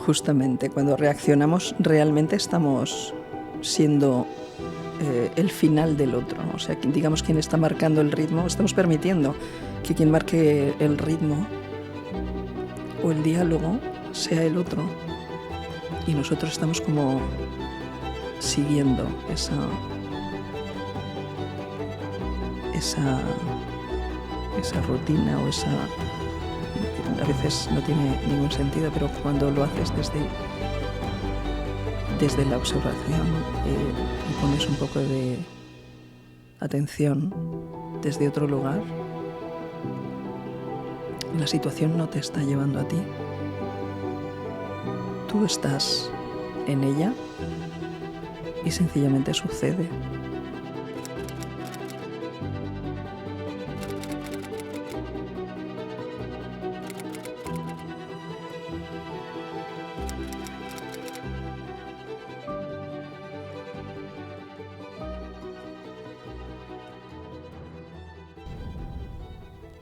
justamente, cuando reaccionamos realmente estamos siendo el final del otro. O sea, digamos, quien está marcando el ritmo, estamos permitiendo que quien marque el ritmo o el diálogo sea el otro. Y nosotros estamos como siguiendo esa rutina o esa... A veces no tiene ningún sentido, pero cuando lo haces desde la observación y pones un poco de atención desde otro lugar, la situación no te está llevando a ti. Tú estás en ella y sencillamente sucede.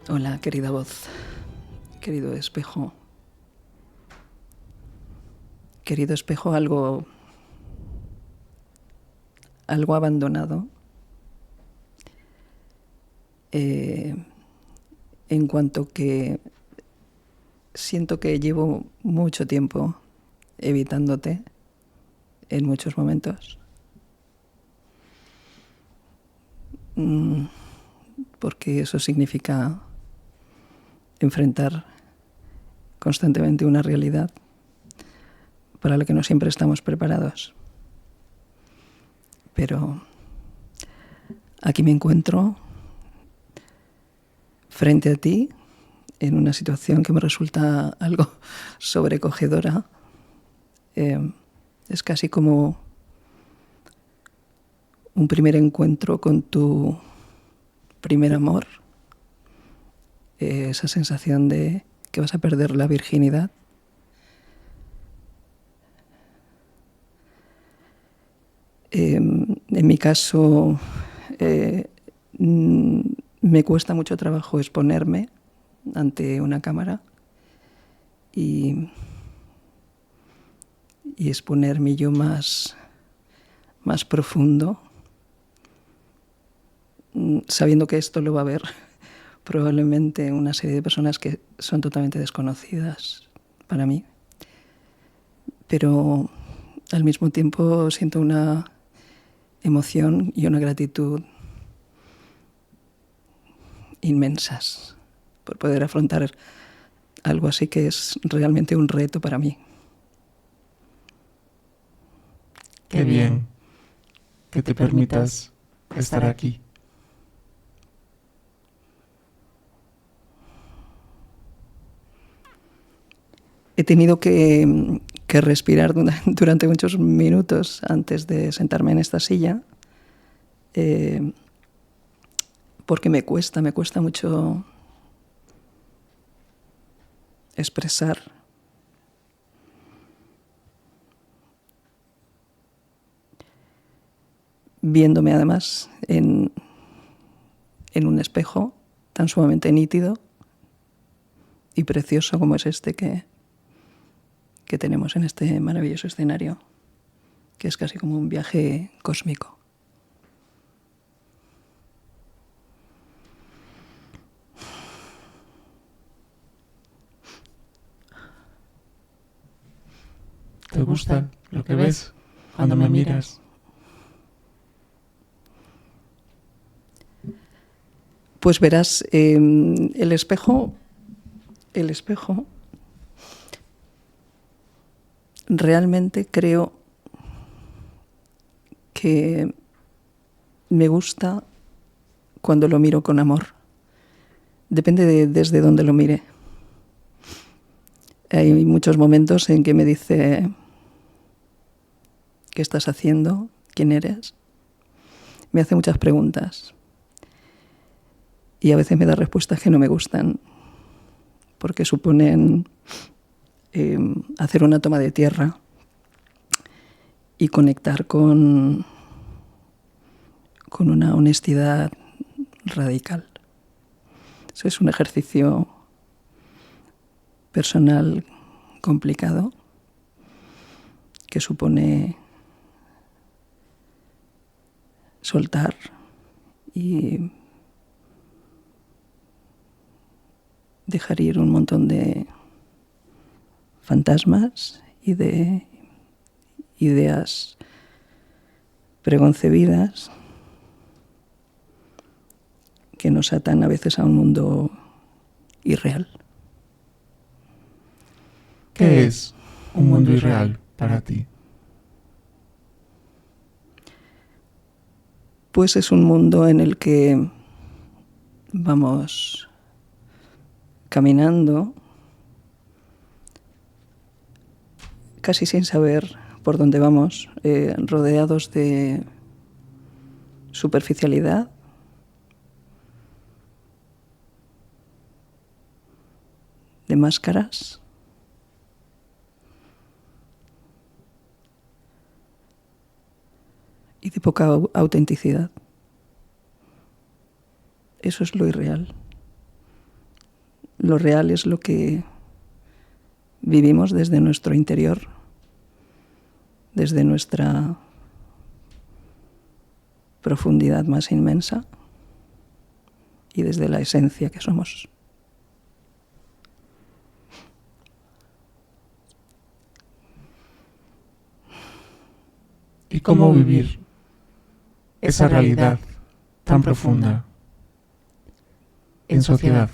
Hola, querida voz, querido espejo. Querido espejo, algo abandonado. En cuanto que siento que llevo mucho tiempo evitándote en muchos momentos. Porque eso significa enfrentar constantemente una realidad para la que no siempre estamos preparados. Pero aquí me encuentro frente a ti en una situación que me resulta algo sobrecogedora. Es casi como un primer encuentro con tu primer amor. Esa sensación de que vas a perder la virginidad. En mi caso, me cuesta mucho trabajo exponerme ante una cámara y exponer mi yo más profundo, sabiendo que esto lo va a ver probablemente una serie de personas que son totalmente desconocidas para mí. Pero al mismo tiempo siento una emoción y una gratitud inmensas por poder afrontar algo así que es realmente un reto para mí. Qué bien que te permitas estar aquí. He tenido que respirar durante muchos minutos antes de sentarme en esta silla, porque me cuesta mucho expresar viéndome además en un espejo tan sumamente nítido y precioso como es este que tenemos en este maravilloso escenario, que es casi como un viaje cósmico. ¿Te gusta lo que ves cuando me miras? Pues verás, el espejo realmente creo que me gusta cuando lo miro con amor. Depende desde dónde lo mire. Hay muchos momentos en que me dice: ¿qué estás haciendo? ¿Quién eres? Me hace muchas preguntas. Y a veces me da respuestas que no me gustan, porque suponen hacer una toma de tierra y conectar con una honestidad radical. Eso es un ejercicio personal complicado, que supone soltar y dejar ir un montón de fantasmas y de ideas preconcebidas que nos atan a veces a un mundo irreal. ¿Qué es un mundo irreal para ti? Pues es un mundo en el que vamos caminando casi sin saber por dónde vamos, rodeados de superficialidad, de máscaras, y de poca autenticidad. Eso es lo irreal. Lo real es lo que vivimos desde nuestro interior, desde nuestra profundidad más inmensa y desde la esencia que somos. ¿Y cómo vivir esa realidad tan profunda en sociedad?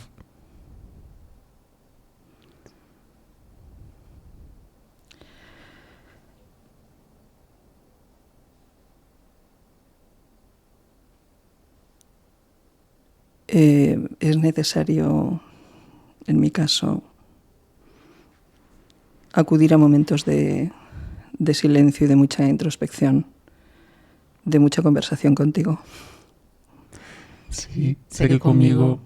Es necesario, en mi caso, acudir a momentos de silencio y de mucha introspección, de mucha conversación contigo. Sí, sé que conmigo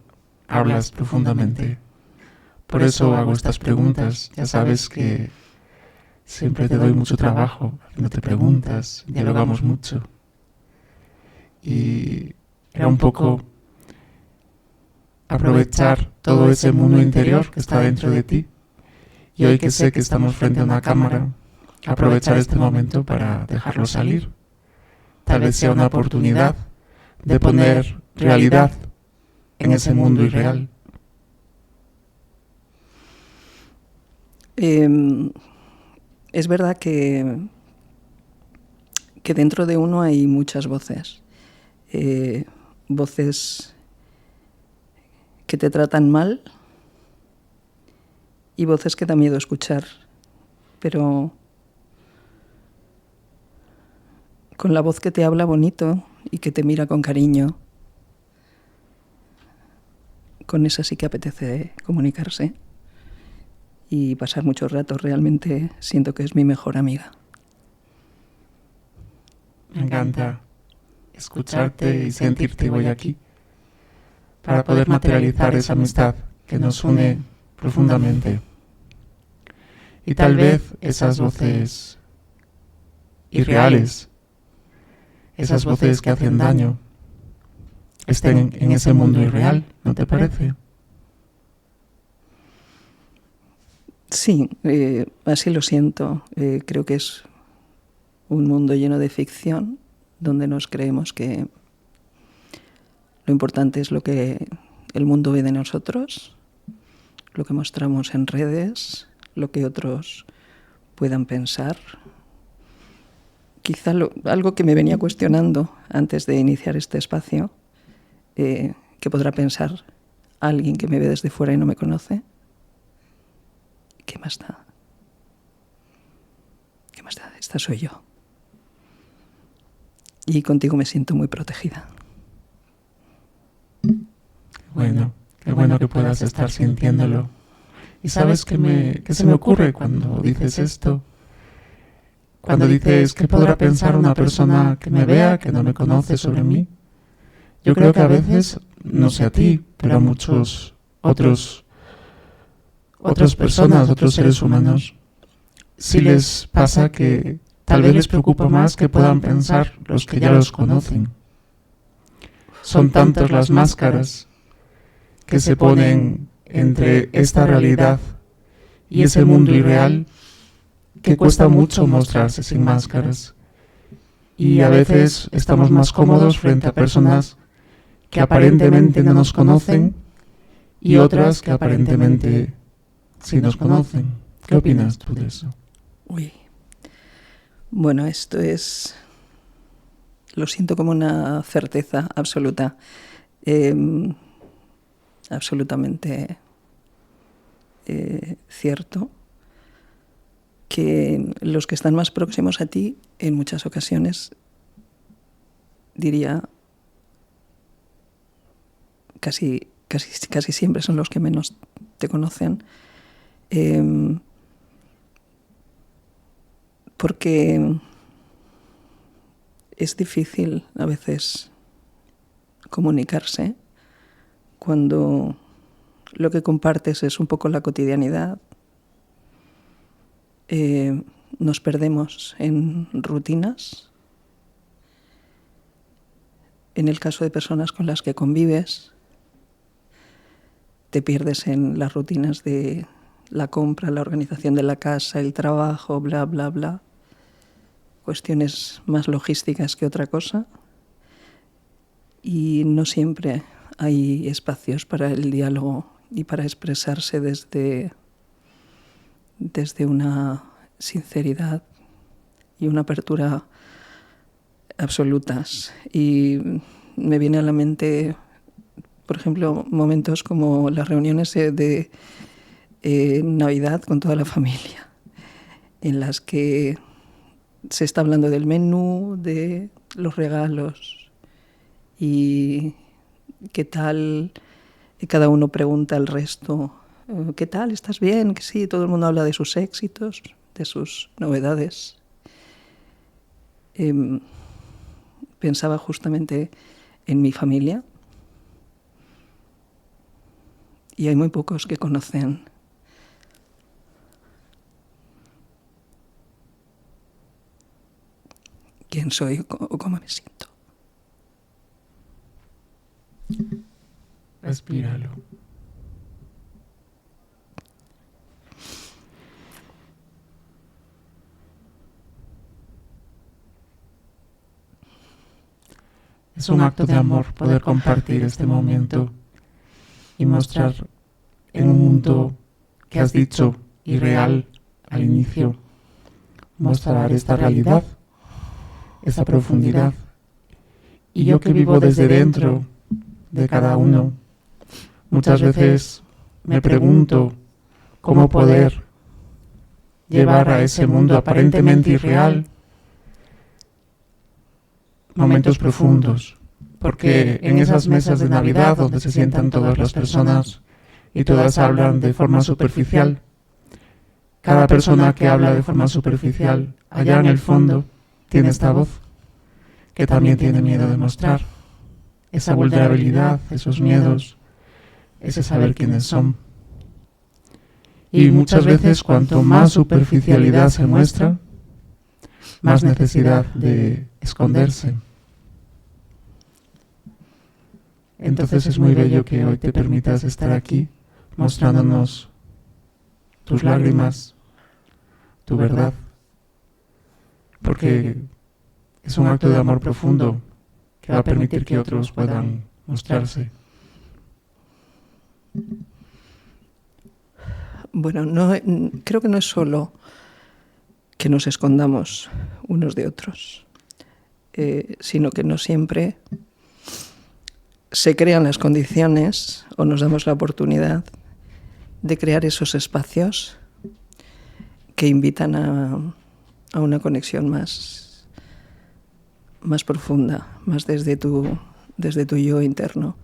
hablas profundamente. Por eso hago estas preguntas. Ya sabes que siempre te doy mucho trabajo haciéndote preguntas, dialogamos mucho. Y era un poco aprovechar todo ese mundo interior que está dentro de ti. Y hoy que sé que estamos frente a una cámara, aprovechar este momento para dejarlo salir. Tal vez sea una oportunidad de poner realidad en ese mundo irreal. Es verdad que dentro de uno hay muchas voces. Voces que te tratan mal y voces que da miedo escuchar. Pero con la voz que te habla bonito y que te mira con cariño, con esa sí que apetece comunicarse y pasar mucho rato. Realmente siento que es mi mejor amiga. Me encanta escucharte y sentirte hoy aquí para poder materializar esa amistad que nos une profundamente. Y tal vez esas voces irreales, esas voces que hacen daño, estén en ese mundo irreal, ¿no te parece? Sí, así lo siento. Creo que es un mundo lleno de ficción, donde nos creemos que lo importante es lo que el mundo ve de nosotros, lo que mostramos en redes, lo que otros puedan pensar. Quizá algo que me venía cuestionando antes de iniciar este espacio, que podrá pensar alguien que me ve desde fuera y no me conoce. ¿Qué más da? ¿Qué más da? Esta soy yo. Y contigo me siento muy protegida. Bueno, qué bueno que puedas estar sintiéndolo. ¿Y sabes qué se me ocurre cuando dices esto? Cuando dices que podrá pensar una persona que me vea, que no me conoce sobre mí. Yo creo que a veces, no sé a ti, pero a muchos otras personas, otros seres humanos, sí les pasa que tal vez les preocupa más que puedan pensar los que ya los conocen. Son tantas las máscaras que se ponen entre esta realidad y ese mundo irreal que cuesta mucho mostrarse sin máscaras. Y a veces estamos más cómodos frente a personas que aparentemente no nos conocen y otras que aparentemente sí nos conocen. ¿Qué opinas tú de eso? Uy. Bueno, esto es... Lo siento como una certeza absoluta. Absolutamente cierto. Que los que están más próximos a ti, en muchas ocasiones, diría, casi siempre son los que menos te conocen. Porque es difícil a veces comunicarse cuando lo que compartes es un poco la cotidianidad. Nos perdemos en rutinas. En el caso de personas con las que convives, te pierdes en las rutinas de la compra, la organización de la casa, el trabajo, bla, bla, bla. Cuestiones más logísticas que otra cosa. Y no siempre hay espacios para el diálogo y para expresarse desde una sinceridad y una apertura absolutas. Y me viene a la mente, por ejemplo, momentos como las reuniones de Navidad con toda la familia, en las que se está hablando del menú, de los regalos y qué tal, y cada uno pregunta al resto, ¿qué tal? ¿Estás bien? Que sí, todo el mundo habla de sus éxitos, de sus novedades. Pensaba justamente en mi familia y hay muy pocos que conocen quién soy o cómo me siento. Respíralo. Es un acto de amor poder compartir este momento y mostrar en un mundo que has dicho irreal al inicio, mostrar esta realidad, esta profundidad. Y yo que vivo desde dentro de cada uno, muchas veces me pregunto cómo poder llevar a ese mundo aparentemente irreal momentos profundos, porque en esas mesas de Navidad donde se sientan todas las personas y todas hablan de forma superficial, cada persona que habla de forma superficial, allá en el fondo, tiene esta voz que también tiene miedo de mostrar, esa vulnerabilidad, esos miedos, ese saber quiénes son. Y muchas veces cuanto más superficialidad se muestra, más necesidad de esconderse. Entonces es muy bello que hoy te permitas estar aquí mostrándonos tus lágrimas, tu verdad, porque es un acto de amor profundo que va a permitir que otros puedan mostrarse. Bueno, creo que no es solo que nos escondamos unos de otros, sino que no siempre se crean las condiciones o nos damos la oportunidad de crear esos espacios que invitan a una conexión más profunda, más desde tu yo interno.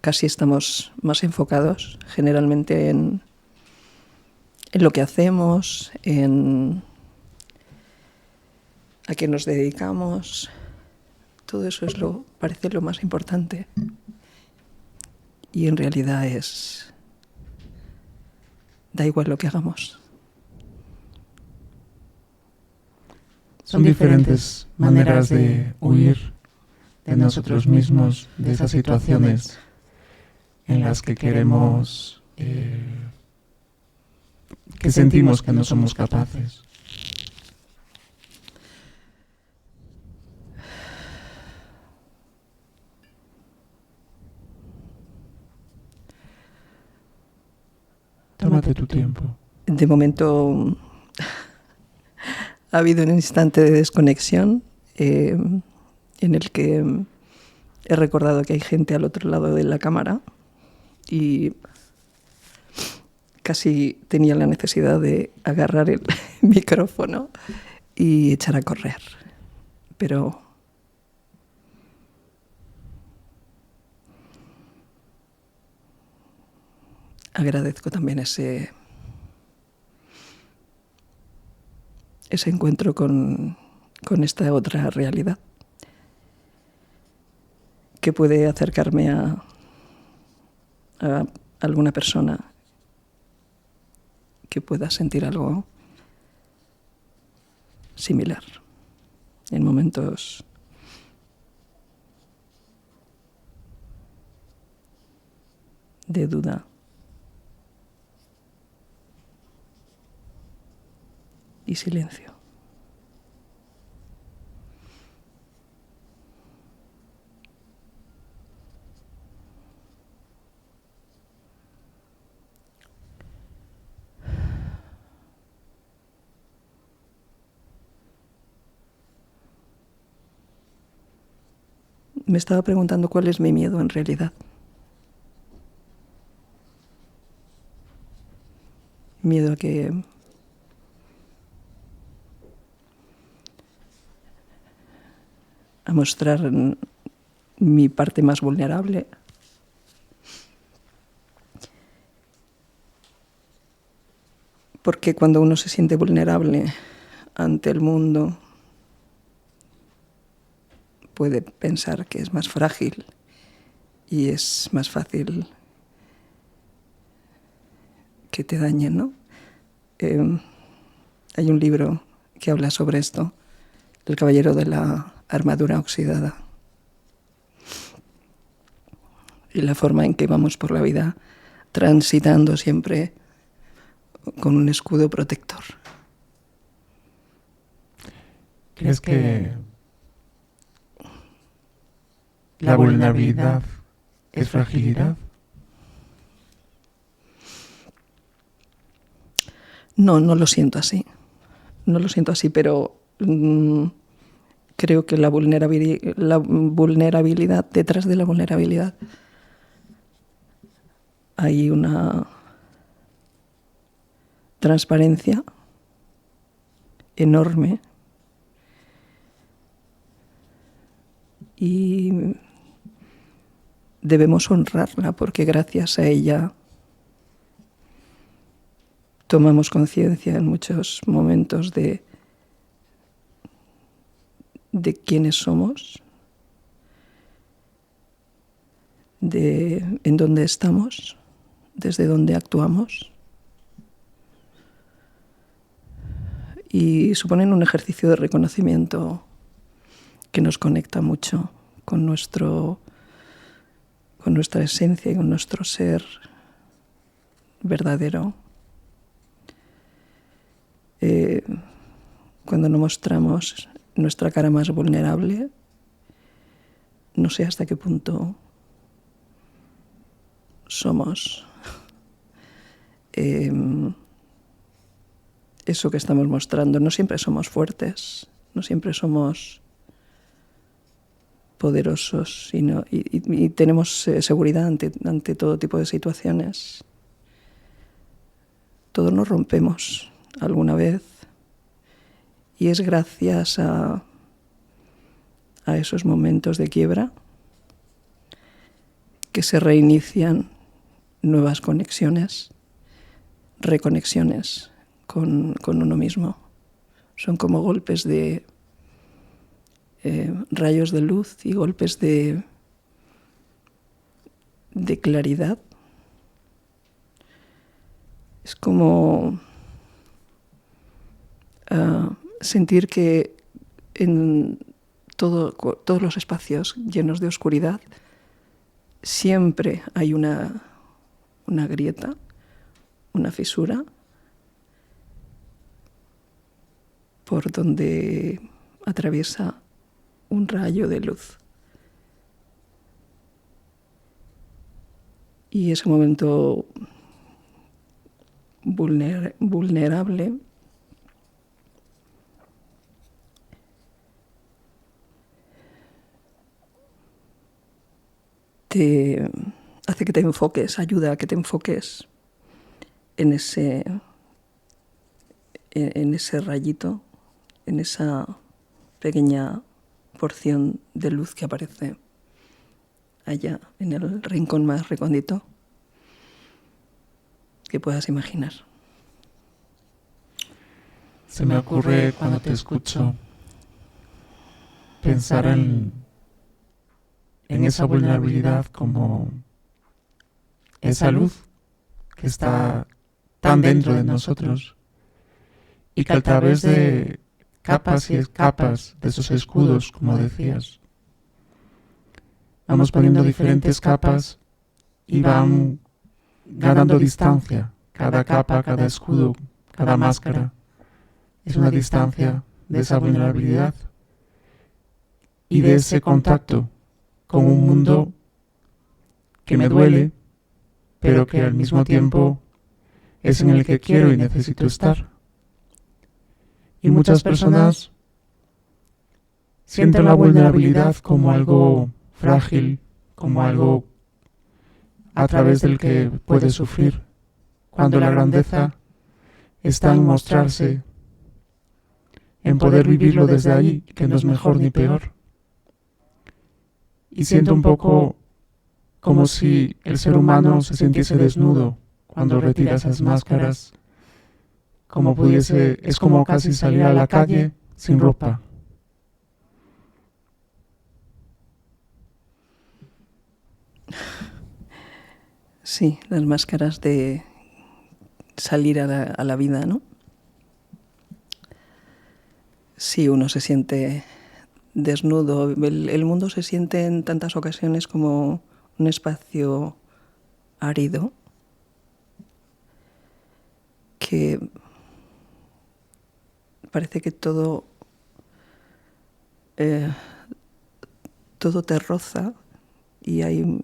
Casi estamos más enfocados generalmente en lo que hacemos, a qué nos dedicamos. Todo eso parece lo más importante. Y en realidad da igual lo que hagamos. Son diferentes maneras de huir de nosotros mismos, de esas situaciones en las que queremos que sentimos que no somos capaces. Tómate tu tiempo. De momento ha habido un instante de desconexión en el que he recordado que hay gente al otro lado de la cámara y casi tenía la necesidad de agarrar el micrófono y echar a correr. Pero agradezco también ese encuentro con esta otra realidad que puede acercarme a alguna persona que pueda sentir algo similar en momentos de duda y silencio. Me estaba preguntando cuál es mi miedo en realidad. Miedo a mostrar mi parte más vulnerable. Porque cuando uno se siente vulnerable ante el mundo, puede pensar que es más frágil y es más fácil que te dañen, ¿no? Hay un libro que habla sobre esto, El caballero de la armadura oxidada, y la forma en que vamos por la vida transitando siempre con un escudo protector. ¿Crees que la vulnerabilidad es fragilidad? No lo siento así. No lo siento así, pero creo que la vulnerabilidad, detrás de la vulnerabilidad hay una transparencia enorme y debemos honrarla porque gracias a ella tomamos conciencia en muchos momentos de quiénes somos, de en dónde estamos, desde dónde actuamos, y suponen un ejercicio de reconocimiento que nos conecta mucho con nuestra esencia y con nuestro ser verdadero. Cuando nos mostramos nuestra cara más vulnerable, no sé hasta qué punto somos eso que estamos mostrando. No siempre somos fuertes, no siempre somos poderosos, y tenemos seguridad ante todo tipo de situaciones. Todos nos rompemos alguna vez y es gracias a esos momentos de quiebra que se reinician nuevas conexiones, reconexiones con uno mismo. Son como golpes de rayos de luz y golpes de claridad. Es como sentir que en todos los espacios llenos de oscuridad siempre hay una grieta, una fisura, por donde atraviesa un rayo de luz. Y ese momento vulnerable te hace que te enfoques, ayuda a que te enfoques en ese rayito, en esa pequeña porción de luz que aparece allá en el rincón más recóndito que puedas imaginar. Se me ocurre cuando te escucho pensar en esa vulnerabilidad como esa luz que está tan dentro de nosotros y que a través de capas y capas de esos escudos, como decías, vamos poniendo diferentes capas y van ganando distancia. Cada capa, cada escudo, cada máscara es una distancia de esa vulnerabilidad y de ese contacto con un mundo que me duele, pero que al mismo tiempo es en el que quiero y necesito estar. Y muchas personas sienten la vulnerabilidad como algo frágil, como algo a través del que puede sufrir, cuando la grandeza está en mostrarse, en poder vivirlo desde ahí, que no es mejor ni peor. Y siento un poco como si el ser humano se sintiese desnudo cuando retira esas máscaras, como pudiese, es como casi salir a la calle sin ropa. Sí, las máscaras de salir a la vida, ¿no? Sí, uno se siente desnudo. El mundo se siente en tantas ocasiones como un espacio árido que parece que todo te roza y hay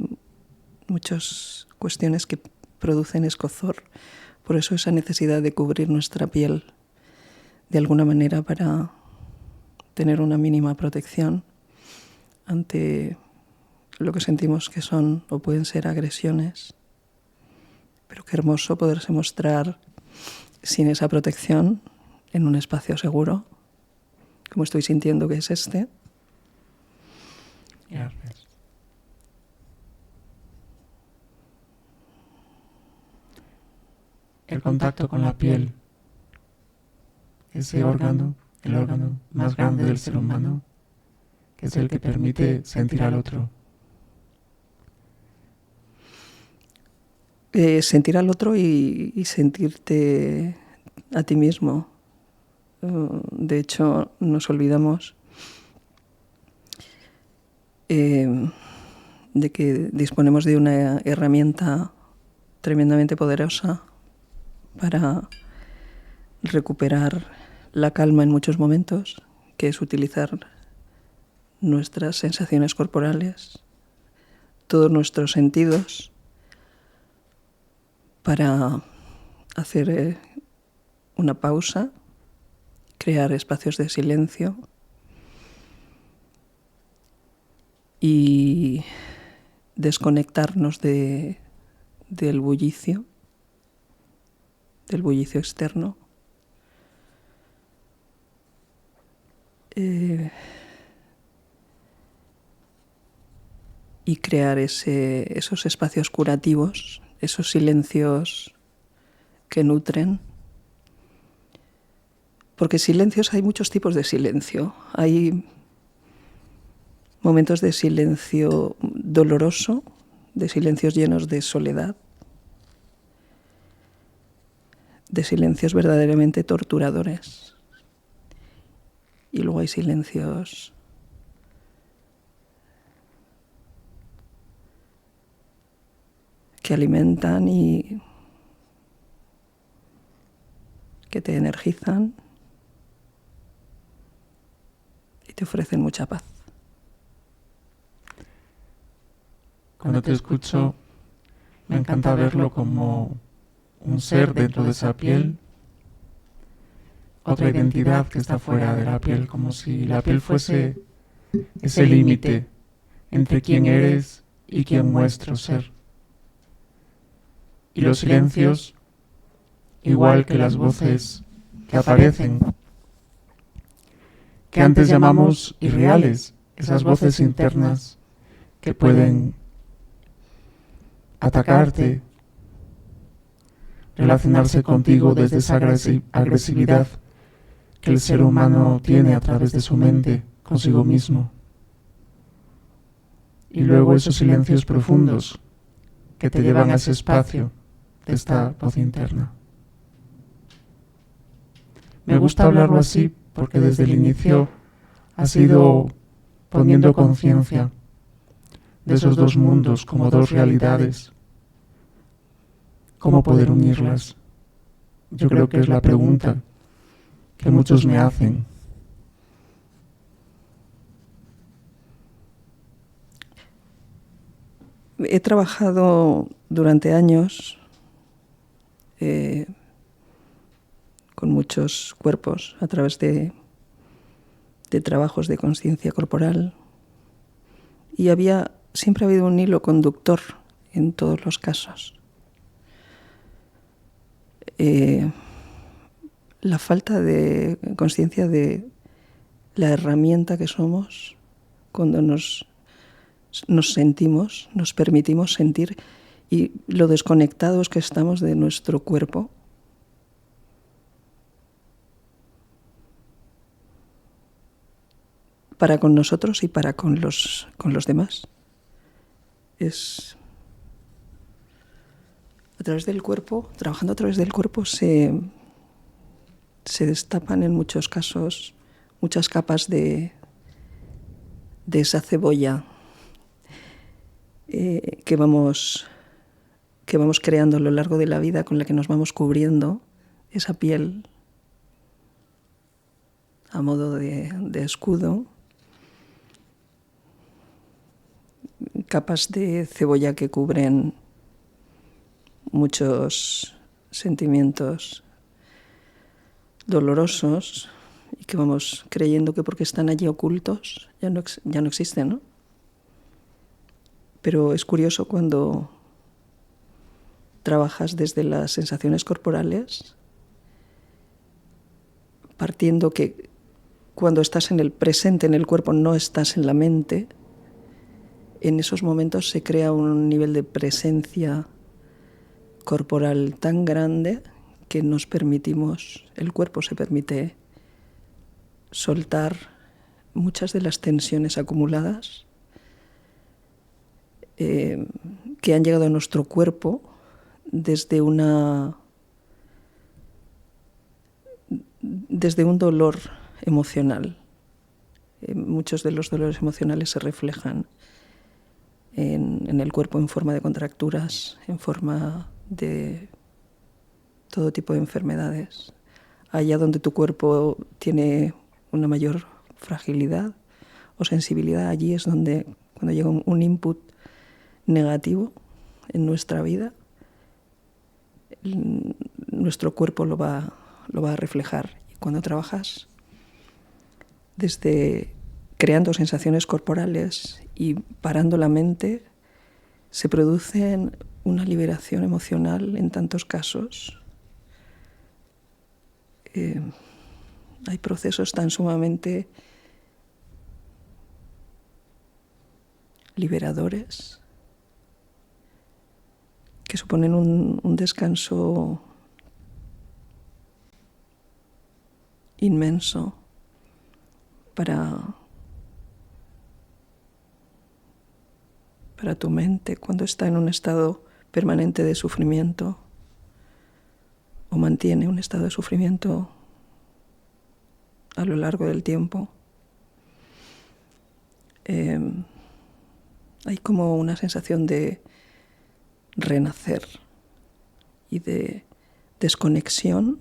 muchas cuestiones que producen escozor. Por eso esa necesidad de cubrir nuestra piel de alguna manera para tener una mínima protección ante lo que sentimos que son o pueden ser agresiones. Pero qué hermoso poderse mostrar sin esa protección en un espacio seguro, como estoy sintiendo que es este. Gracias. El contacto con la piel, ese órgano, el órgano más grande del ser humano, que es el que permite sentir al otro. Sentir al otro y sentirte a ti mismo. De hecho, nos olvidamos de que disponemos de una herramienta tremendamente poderosa para recuperar la calma en muchos momentos, que es utilizar nuestras sensaciones corporales, todos nuestros sentidos, para hacer una pausa, crear espacios de silencio y desconectarnos del bullicio externo. Y crear esos espacios curativos, esos silencios que nutren. Porque silencios, hay muchos tipos de silencio. Hay momentos de silencio doloroso, de silencios llenos de soledad, de silencios verdaderamente torturadores. Y luego hay silencios que alimentan y que te energizan te ofrecen mucha paz. Cuando te escucho, me encanta verlo como un ser dentro de esa piel, otra identidad que está fuera de la piel, como si la piel fuese ese límite entre quién eres y quién muestro ser. Y los silencios, igual que las voces que aparecen, que antes llamamos irreales, esas voces internas que pueden atacarte, relacionarse contigo desde esa agresividad que el ser humano tiene a través de su mente consigo mismo. Y luego esos silencios profundos que te llevan a ese espacio de esta voz interna. Me gusta hablarlo así porque desde el inicio ha sido poniendo conciencia de esos dos mundos como dos realidades. ¿Cómo poder unirlas? Yo creo que es la pregunta que muchos me hacen. He trabajado durante años con muchos cuerpos a través de trabajos de conciencia corporal y siempre ha habido un hilo conductor en todos los casos. La falta de conciencia de la herramienta que somos cuando nos sentimos, nos permitimos sentir y lo desconectados que estamos de nuestro cuerpo. Para con nosotros y para con los demás. A través del cuerpo, trabajando a través del cuerpo, se destapan en muchos casos muchas capas de esa cebolla que vamos creando a lo largo de la vida, con la que nos vamos cubriendo esa piel a modo de escudo. Capas de cebolla que cubren muchos sentimientos dolorosos y que vamos creyendo que porque están allí ocultos ya no existen, ¿no? Pero es curioso cuando trabajas desde las sensaciones corporales, partiendo que cuando estás en el presente, en el cuerpo, no estás en la mente. En esos momentos se crea un nivel de presencia corporal tan grande que nos permitimos, el cuerpo se permite soltar muchas de las tensiones acumuladas que han llegado a nuestro cuerpo desde un dolor emocional. Muchos de los dolores emocionales se reflejan en el cuerpo en forma de contracturas, en forma de todo tipo de enfermedades. Allá donde tu cuerpo tiene una mayor fragilidad o sensibilidad, allí es donde cuando llega un input negativo en nuestra vida, nuestro cuerpo lo va a reflejar. Y cuando trabajas desde creando sensaciones corporales y parando la mente, se produce una liberación emocional en tantos casos. Hay procesos tan sumamente liberadores que suponen un descanso inmenso para tu mente cuando está en un estado permanente de sufrimiento o mantiene un estado de sufrimiento a lo largo del tiempo. Hay como una sensación de renacer y de desconexión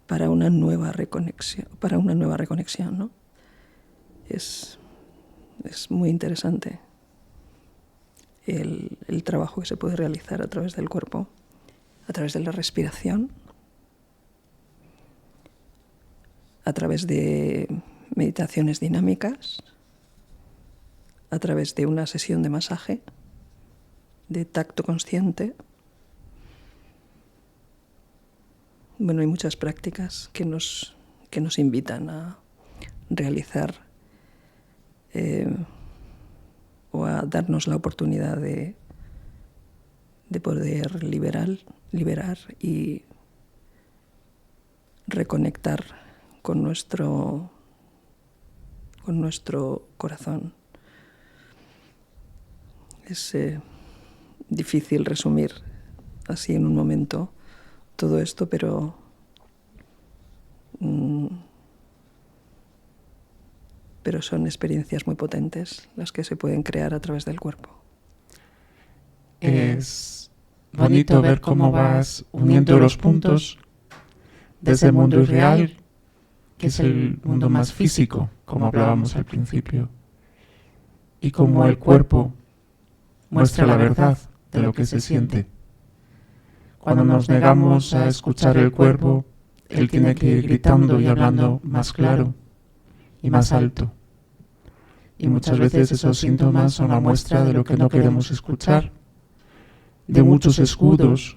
para una nueva reconexión, ¿no? Es muy interesante el trabajo que se puede realizar a través del cuerpo, a través de la respiración, a través de meditaciones dinámicas, a través de una sesión de masaje, de tacto consciente. Bueno, hay muchas prácticas que nos invitan a realizar o a darnos la oportunidad de poder liberar y reconectar con nuestro corazón. Es difícil resumir así en un momento todo esto, pero son experiencias muy potentes las que se pueden crear a través del cuerpo. Es bonito ver cómo vas uniendo los puntos de ese mundo irreal, que es el mundo más físico, como hablábamos al principio, y cómo el cuerpo muestra la verdad de lo que se siente. Cuando nos negamos a escuchar el cuerpo, él tiene que ir gritando y hablando más claro y más alto. Y muchas veces esos síntomas son la muestra de lo que no queremos escuchar, de muchos escudos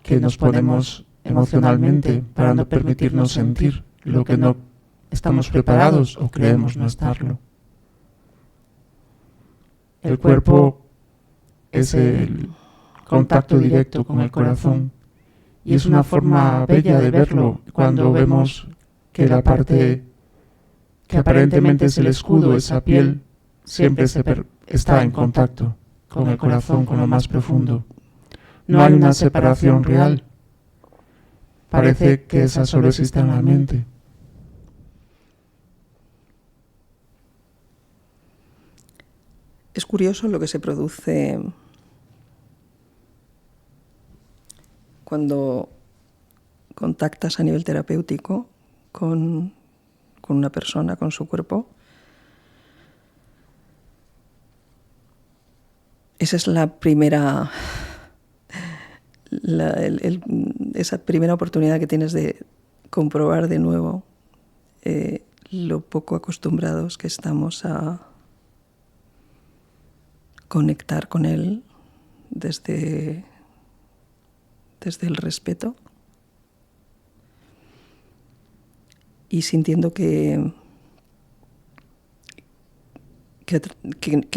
que nos ponemos emocionalmente para no permitirnos sentir lo que no estamos preparados o creemos no estarlo. El cuerpo es el contacto directo con el corazón y es una forma bella de verlo cuando vemos que la parte que aparentemente es el escudo, esa piel, siempre está en contacto con el corazón, con lo más profundo. No hay una separación real. Parece que esa solo existe en la mente. Es curioso lo que se produce cuando contactas a nivel terapéutico con una persona, con su cuerpo. Esa es esa primera oportunidad que tienes de comprobar de nuevo lo poco acostumbrados que estamos a conectar con él desde el respeto y sintiendo que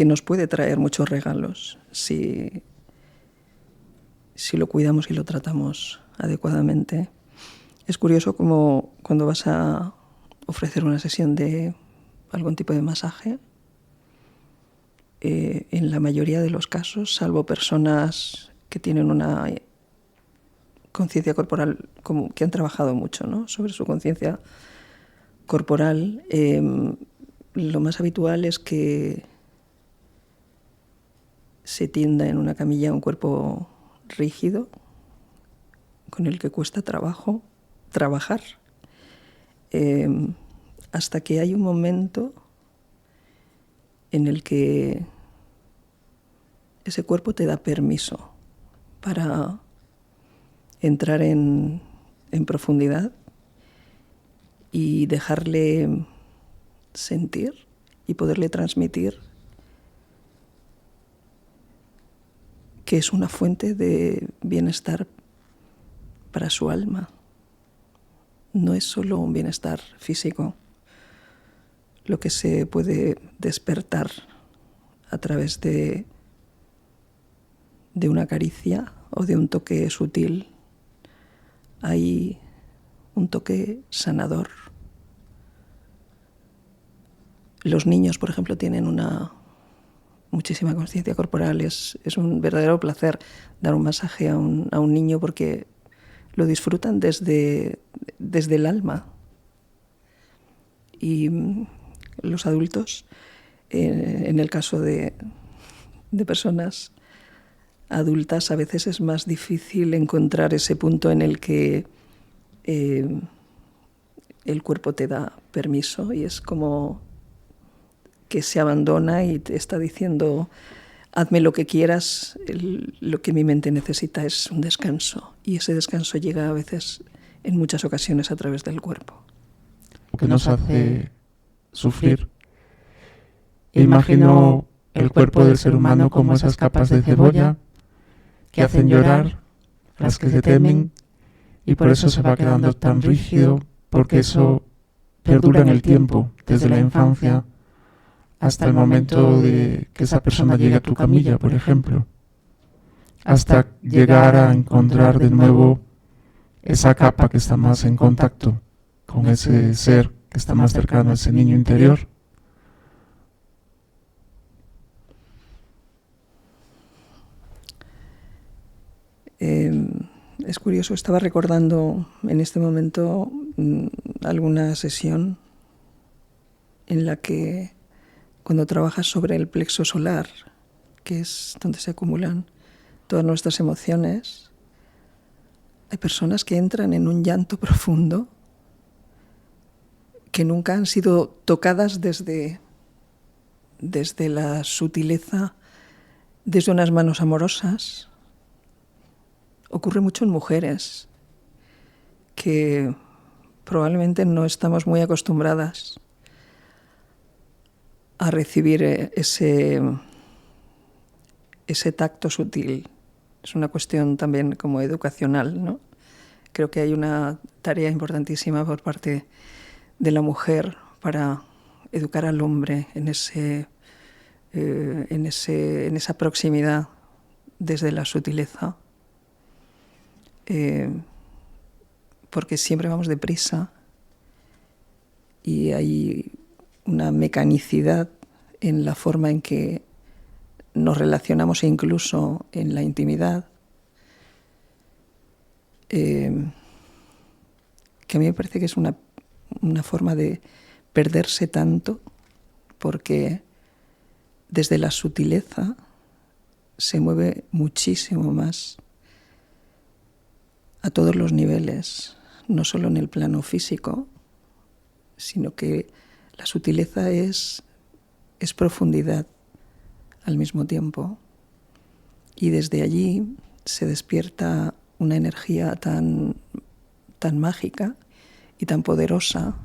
nos puede traer muchos regalos si lo cuidamos y lo tratamos adecuadamente. Es curioso como cuando vas a ofrecer una sesión de algún tipo de masaje, en la mayoría de los casos, salvo personas que tienen una conciencia corporal, como que han trabajado mucho, ¿no?, sobre su conciencia corporal, lo más habitual es que se tienda en una camilla un cuerpo rígido, con el que cuesta trabajo trabajar, hasta que hay un momento en el que ese cuerpo te da permiso para entrar en profundidad y dejarle sentir y poderle transmitir que es una fuente de bienestar para su alma. No es solo un bienestar físico lo que se puede despertar a través de una caricia o de un toque sutil. Hay un toque sanador. Los niños, por ejemplo, tienen muchísima conciencia corporal. Es un verdadero placer dar un masaje a un niño porque lo disfrutan desde el alma. Y los adultos, en el caso de personas adultas, a veces es más difícil encontrar ese punto en el que el cuerpo te da permiso y es como que se abandona y te está diciendo: hazme lo que quieras, lo que mi mente necesita es un descanso. Y ese descanso llega a veces, en muchas ocasiones, a través del cuerpo. Que nos hace sufrir. Imagino el cuerpo del ser humano como esas capas de cebolla que hacen llorar, las que se temen, y por eso se va quedando tan rígido, porque eso perdura en el tiempo, desde la infancia hasta el momento de que esa persona llegue a tu camilla, por ejemplo, hasta llegar a encontrar de nuevo esa capa que está más en contacto con ese ser que está más cercano a ese niño interior. Es curioso, estaba recordando en este momento alguna sesión en la que, cuando trabajas sobre el plexo solar, que es donde se acumulan todas nuestras emociones, hay personas que entran en un llanto profundo, que nunca han sido tocadas desde la sutileza, desde unas manos amorosas. Ocurre mucho en mujeres, que probablemente no estamos muy acostumbradas a recibir ese tacto sutil. Es una cuestión también como educacional, ¿no? Creo que hay una tarea importantísima por parte de la mujer para educar al hombre en esa proximidad desde la sutileza. Porque siempre vamos deprisa y hay una mecanicidad en la forma en que nos relacionamos, e incluso en la intimidad, que a mí me parece que es una forma de perderse tanto, porque desde la sutileza se mueve muchísimo más a todos los niveles, no solo en el plano físico, sino que la sutileza es profundidad al mismo tiempo. Y desde allí se despierta una energía tan mágica y tan poderosa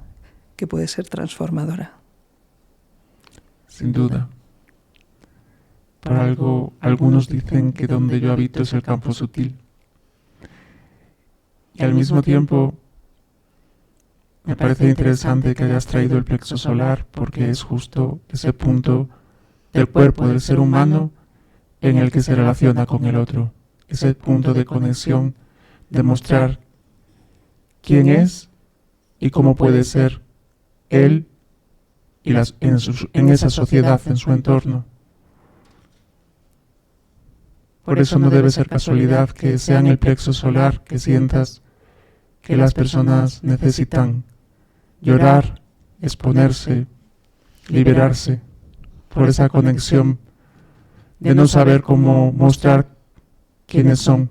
que puede ser transformadora. Sin duda. Por algo, algunos dicen que donde yo habito es el campo sutil. Y al mismo tiempo, me parece interesante que hayas traído el plexo solar, porque es justo ese punto del cuerpo del ser humano en el que se relaciona con el otro. Ese punto de conexión, de mostrar quién es y cómo puede ser él y en esa sociedad, en su entorno. Por eso no debe ser casualidad que sea en el plexo solar que sientas que las personas necesitan llorar, exponerse, liberarse por esa conexión de no saber cómo mostrar quiénes son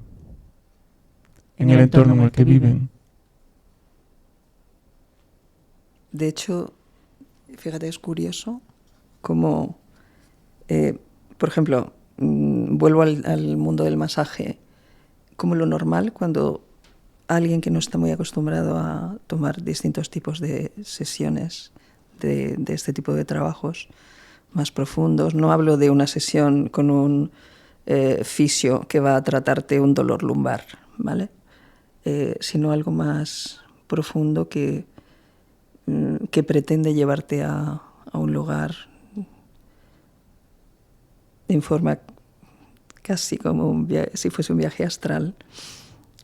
en el entorno en el que viven. De hecho, fíjate, es curioso cómo, por ejemplo, vuelvo al mundo del masaje, como lo normal cuando alguien que no está muy acostumbrado a tomar distintos tipos de sesiones de este tipo de trabajos más profundos, no hablo de una sesión con un fisio que va a tratarte un dolor lumbar, ¿vale? Sino algo más profundo que pretende llevarte a un lugar en forma casi como si fuese un viaje astral,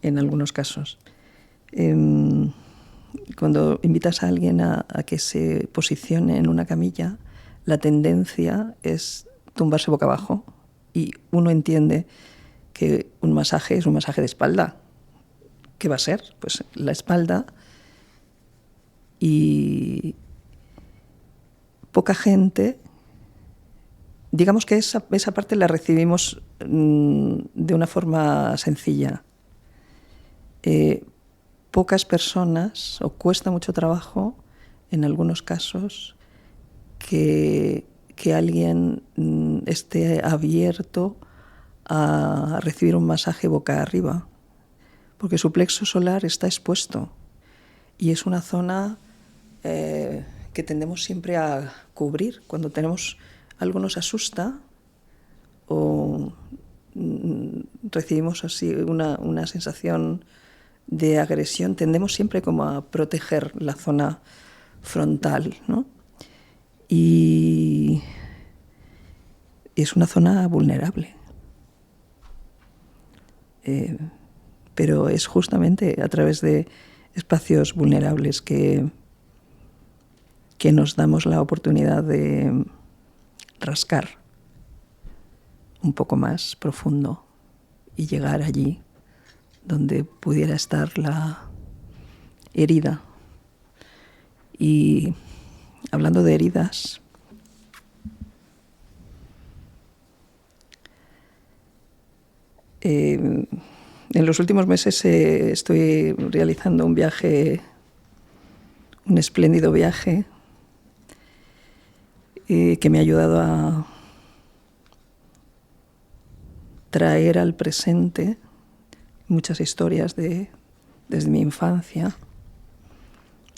en algunos casos. Cuando invitas a alguien a que se posicione en una camilla, la tendencia es tumbarse boca abajo, y uno entiende que un masaje es un masaje de espalda. ¿Qué va a ser? Pues la espalda. Y poca gente, digamos que esa parte la recibimos de una forma sencilla. Pocas personas, o cuesta mucho trabajo en algunos casos, que que alguien esté abierto a recibir un masaje boca arriba, porque su plexo solar está expuesto y es una zona que tendemos siempre a cubrir cuando tenemos algo nos asusta o recibimos así una sensación de agresión, tendemos siempre como a proteger la zona frontal, ¿no? Y es una zona vulnerable. Pero es justamente a través de espacios vulnerables que nos damos la oportunidad de rascar un poco más profundo y llegar allí donde pudiera estar la herida. Y hablando de heridas, en los últimos meses estoy realizando un viaje, un espléndido viaje que me ha ayudado a traer al presente muchas historias desde mi infancia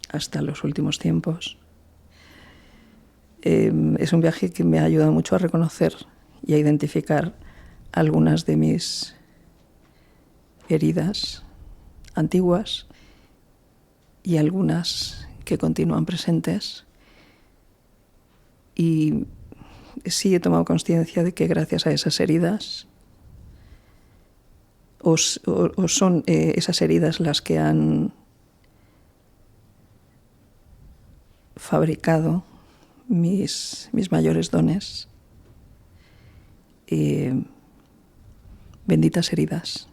hasta los últimos tiempos. Es un viaje que me ha ayudado mucho a reconocer y a identificar algunas de mis heridas antiguas y algunas que continúan presentes. Y sí he tomado conciencia de que gracias a esas heridas o son esas heridas las que han fabricado mis mayores dones. Benditas heridas.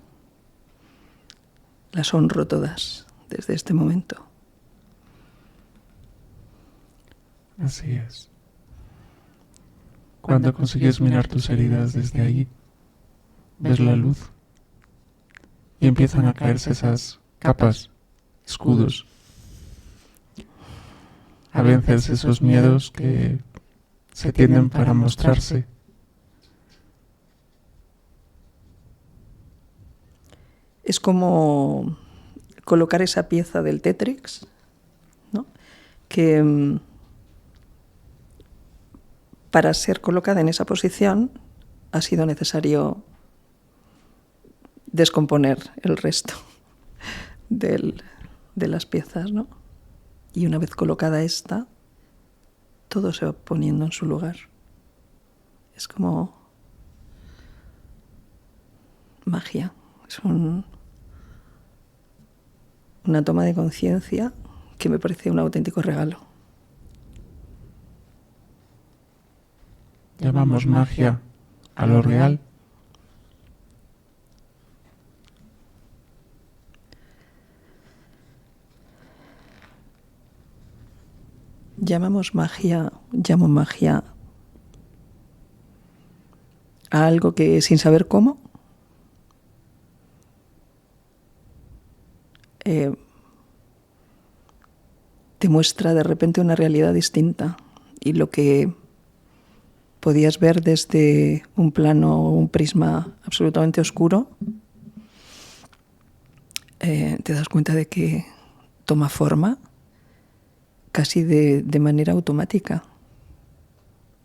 Las honro todas desde este momento. Así es. Cuando consigues mirar tus heridas desde ahí, ves la luz y empiezan a caerse esas capas, escudos, a veces esos miedos que se tienden para mostrarse. Es como colocar esa pieza del Tetris, ¿no? Que para ser colocada en esa posición ha sido necesario descomponer el resto de las piezas, ¿no? Y una vez colocada esta, todo se va poniendo en su lugar. Es como magia. Es una toma de conciencia que me parece un auténtico regalo. Llamamos magia a lo real. Llamo magia a algo que sin saber cómo te muestra de repente una realidad distinta y lo que podías ver desde un plano, un prisma absolutamente oscuro, te das cuenta de que toma forma casi de manera automática,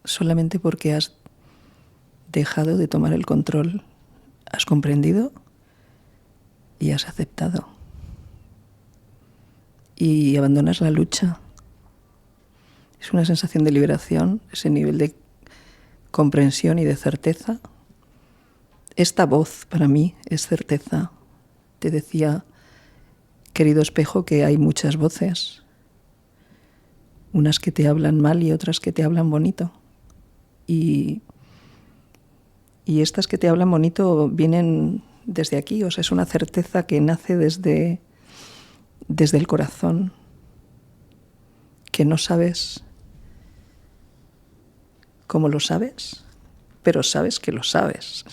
solamente porque has dejado de tomar el control, has comprendido y has aceptado. Y abandonas la lucha. Es una sensación de liberación, ese nivel de comprensión y de certeza. Esta voz para mí es certeza. Te decía, querido espejo, que hay muchas voces. Unas que te hablan mal y otras que te hablan bonito. Y estas que te hablan bonito vienen desde aquí, o sea, es una certeza que nace desde el corazón, que no sabes cómo lo sabes, pero sabes que lo sabes.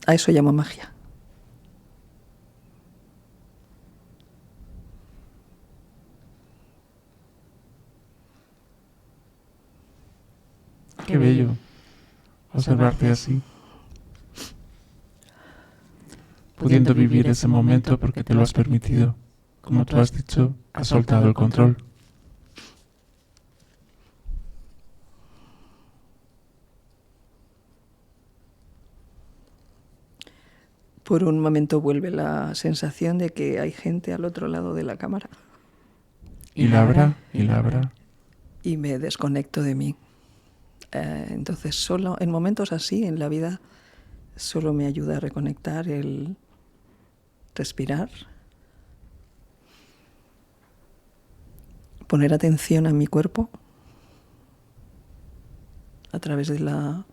A eso llamo magia. Qué bello observarte así, pudiendo vivir ese momento porque te lo has permitido. Como tú has dicho, has soltado el control. Por un momento vuelve la sensación de que hay gente al otro lado de la cámara. Y la habrá, y la habrá. Y me desconecto de mí. Entonces solo en momentos así en la vida solo me ayuda a reconectar el respirar, poner atención a mi cuerpo a través de la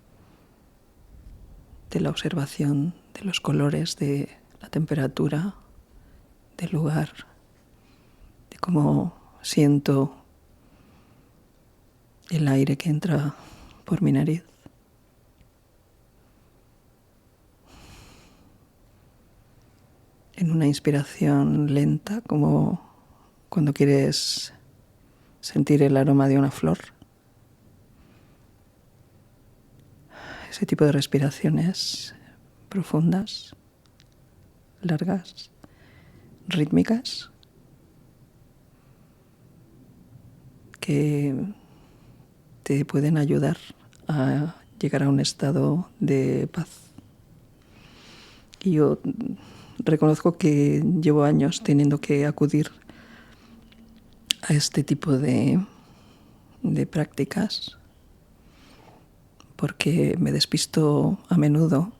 observación de los colores, de la temperatura, del lugar, de cómo siento el aire que entra por mi nariz. En una inspiración lenta, como cuando quieres sentir el aroma de una flor. Ese tipo de respiraciones profundas, largas, rítmicas, que te pueden ayudar a llegar a un estado de paz. Y yo reconozco que llevo años teniendo que acudir a este tipo de prácticas porque me despisto a menudo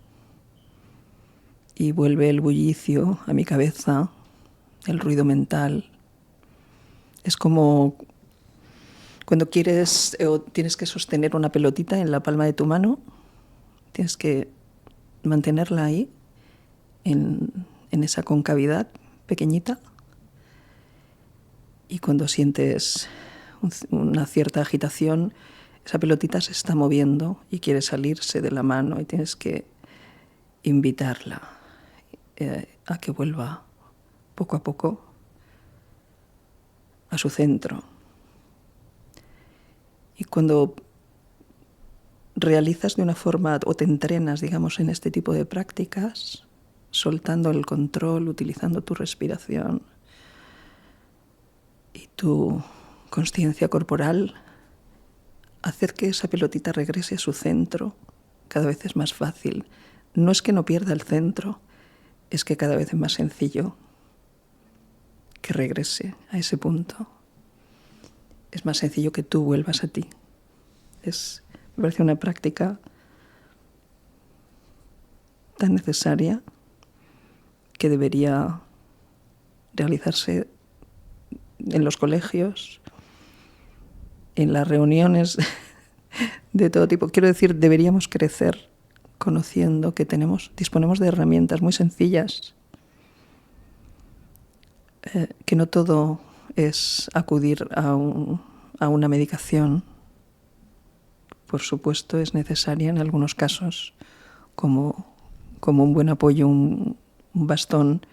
y vuelve el bullicio a mi cabeza, el ruido mental. Es como cuando quieres o tienes que sostener una pelotita en la palma de tu mano, tienes que mantenerla ahí, en esa concavidad pequeñita, y cuando sientes una cierta agitación, esa pelotita se está moviendo y quiere salirse de la mano y tienes que invitarla a que vuelva poco a poco a su centro. Y cuando realizas de una forma o te entrenas, digamos, en este tipo de prácticas, soltando el control, utilizando tu respiración y tu consciencia corporal, hacer que esa pelotita regrese a su centro cada vez es más fácil. No es que no pierda el centro, es que cada vez es más sencillo que regrese a ese punto. Es más sencillo que tú vuelvas a ti. Me parece una práctica tan necesaria que debería realizarse en los colegios, en las reuniones de todo tipo. Quiero decir, deberíamos crecer conociendo que disponemos de herramientas muy sencillas, que no todo es acudir a una medicación. Por supuesto, es necesaria en algunos casos, como un buen apoyo, un bastón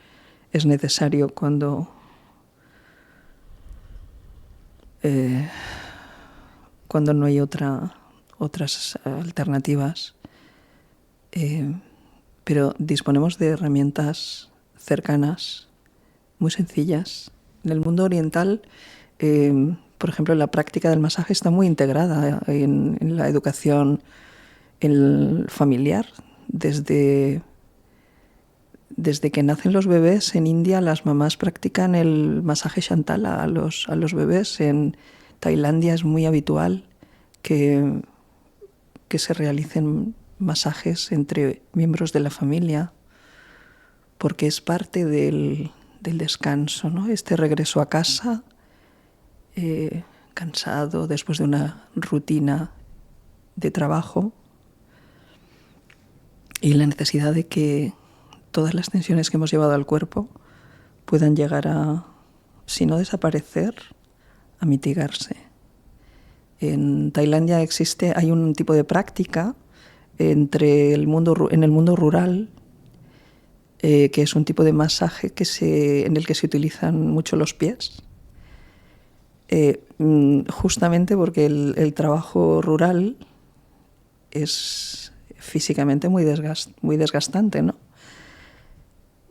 es necesario cuando no hay otras alternativas. Pero disponemos de herramientas cercanas, muy sencillas. En el mundo oriental, por ejemplo, la práctica del masaje está muy integrada en la educación familiar. Desde que nacen los bebés en India, las mamás practican el masaje Chantal a los bebés. En Tailandia es muy habitual que se realicen masajes entre miembros de la familia, porque es parte del descanso, ¿no? Este regreso a casa, cansado después de una rutina de trabajo, y la necesidad de que todas las tensiones que hemos llevado al cuerpo puedan llegar a, si no desaparecer, a mitigarse. En Tailandia hay un tipo de práctica en el mundo rural, que es un tipo de masaje en el que se utilizan mucho los pies, justamente porque el trabajo rural es físicamente muy desgastante, ¿no?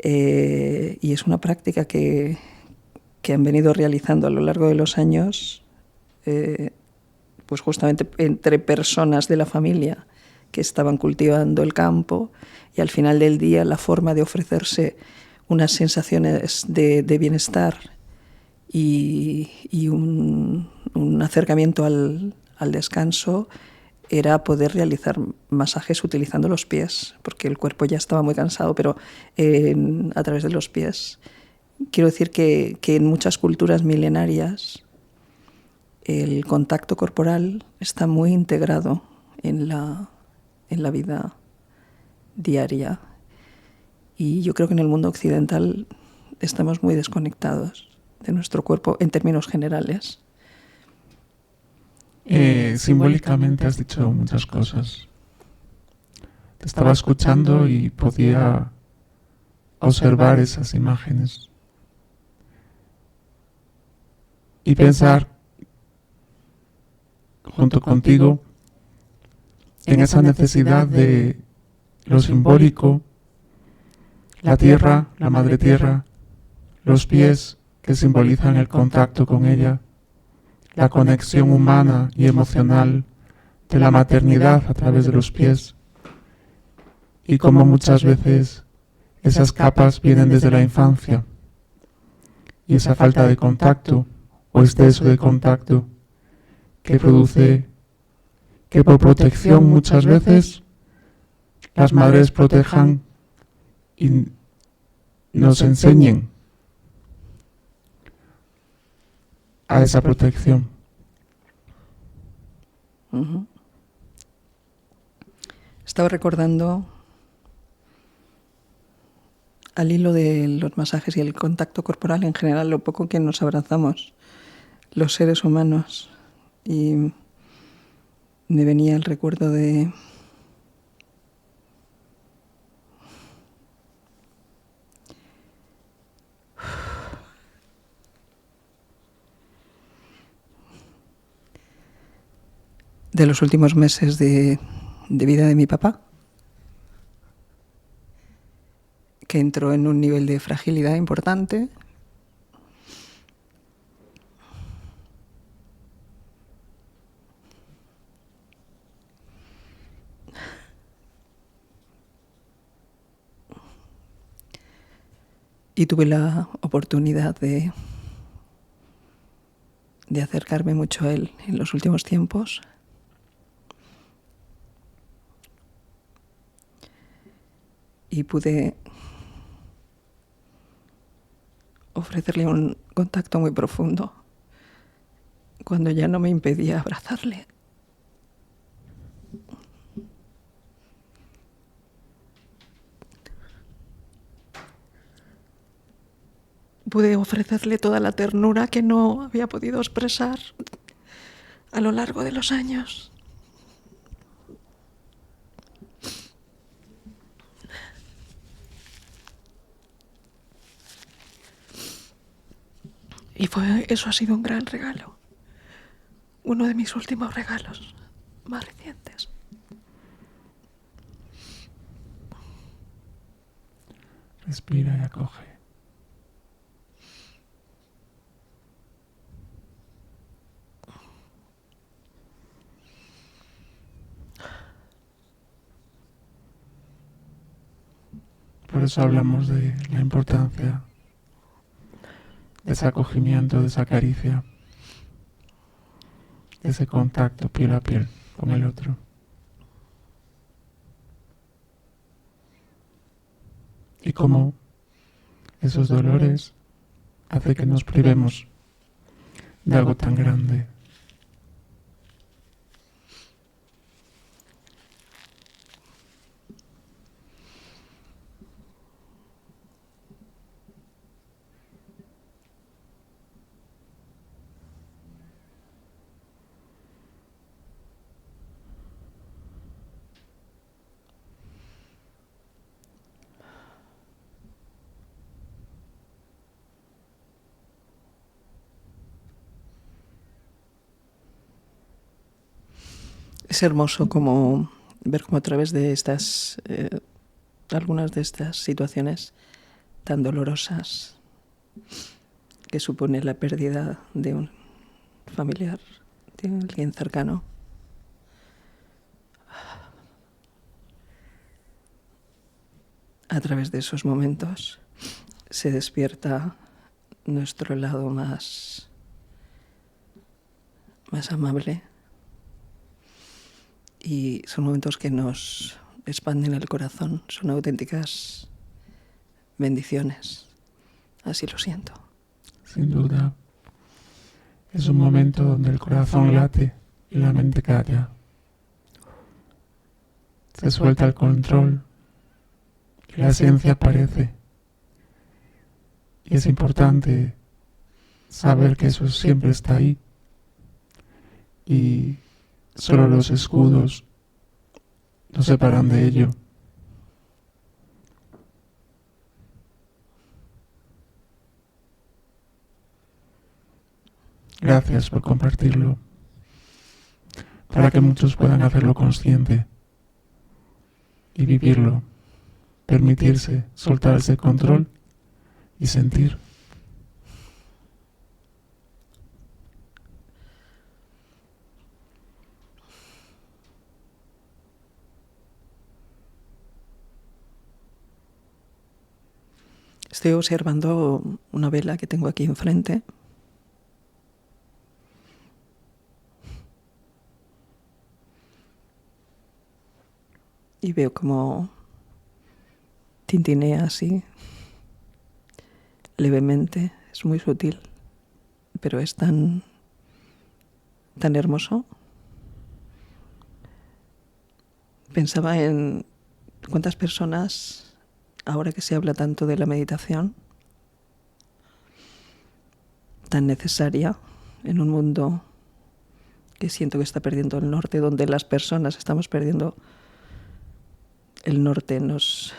Y es una práctica que han venido realizando a lo largo de los años, pues justamente entre personas de la familia que estaban cultivando el campo, y al final del día la forma de ofrecerse unas sensaciones de bienestar y un acercamiento al descanso era poder realizar masajes utilizando los pies, porque el cuerpo ya estaba muy cansado, pero a través de los pies. Quiero decir que en muchas culturas milenarias el contacto corporal está muy integrado en la vida diaria. Y yo creo que en el mundo occidental estamos muy desconectados de nuestro cuerpo en términos generales. Simbólicamente has dicho muchas cosas. Te estaba escuchando y podía observar esas imágenes y pensar junto contigo en esa necesidad de lo simbólico, la tierra, la madre tierra, los pies que simbolizan el contacto con ella, la conexión humana y emocional de la maternidad a través de los pies, y cómo muchas veces esas capas vienen desde la infancia, y esa falta de contacto o exceso de contacto que produce que por protección muchas veces las madres protejan y nos enseñen a esa protección. Uh-huh. Estaba recordando, al hilo de los masajes y el contacto corporal en general, lo poco que nos abrazamos los seres humanos, y me venía el recuerdo de los últimos meses de vida de mi papá, que entró en un nivel de fragilidad importante. Y tuve la oportunidad de acercarme mucho a él en los últimos tiempos. Y pude ofrecerle un contacto muy profundo cuando ya no me impedía abrazarle. Pude ofrecerle toda la ternura que no había podido expresar a lo largo de los años. Y eso ha sido un gran regalo. Uno de mis últimos regalos más recientes. Respira y acoge. Por eso hablamos de la importancia de ese acogimiento, de esa caricia, de ese contacto piel a piel con el otro. Y cómo esos dolores hacen que nos privemos de algo tan grande. Es hermoso como ver cómo a través de estas, algunas de estas situaciones tan dolorosas que supone la pérdida de un familiar, de alguien cercano, a través de esos momentos se despierta nuestro lado más amable, y son momentos que nos expanden el corazón, son auténticas bendiciones, así lo siento. Sin duda, es un momento donde el corazón late y la mente calla. Se suelta el control y la esencia aparece. Y es importante saber que eso siempre está ahí. Y solo los escudos nos separan de ello. Gracias por compartirlo, para que muchos puedan hacerlo consciente y vivirlo, permitirse soltar ese control y sentir. Estoy observando una vela que tengo aquí enfrente. Y veo como tintinea así, levemente. Es muy sutil, pero es tan hermoso. Pensaba en cuántas personas, ahora que se habla tanto de la meditación, tan necesaria en un mundo que siento que está perdiendo el norte, donde las personas estamos perdiendo el norte, nos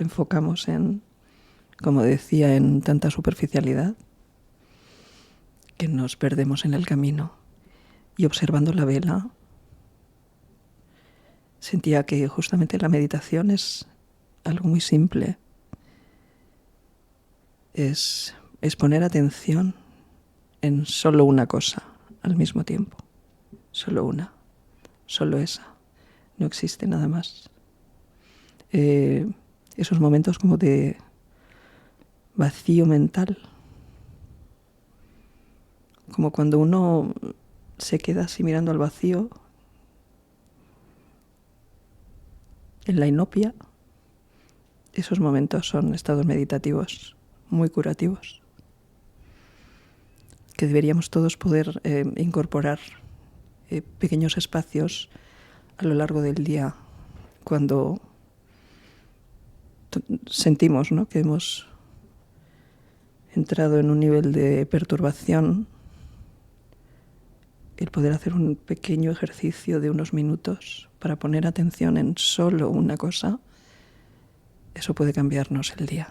enfocamos en, como decía, en tanta superficialidad que nos perdemos en el camino. Y observando la vela, sentía que justamente la meditación es algo muy simple. Es poner atención en solo una cosa al mismo tiempo. Solo una. Solo esa. No existe nada más. Esos momentos como de vacío mental, como cuando uno se queda así mirando al vacío, en la inopia. Esos momentos son estados meditativos muy curativos, que deberíamos todos poder incorporar pequeños espacios a lo largo del día, cuando sentimos, ¿no?, que hemos entrado en un nivel de perturbación. El poder hacer un pequeño ejercicio de unos minutos para poner atención en solo una cosa, eso puede cambiarnos el día.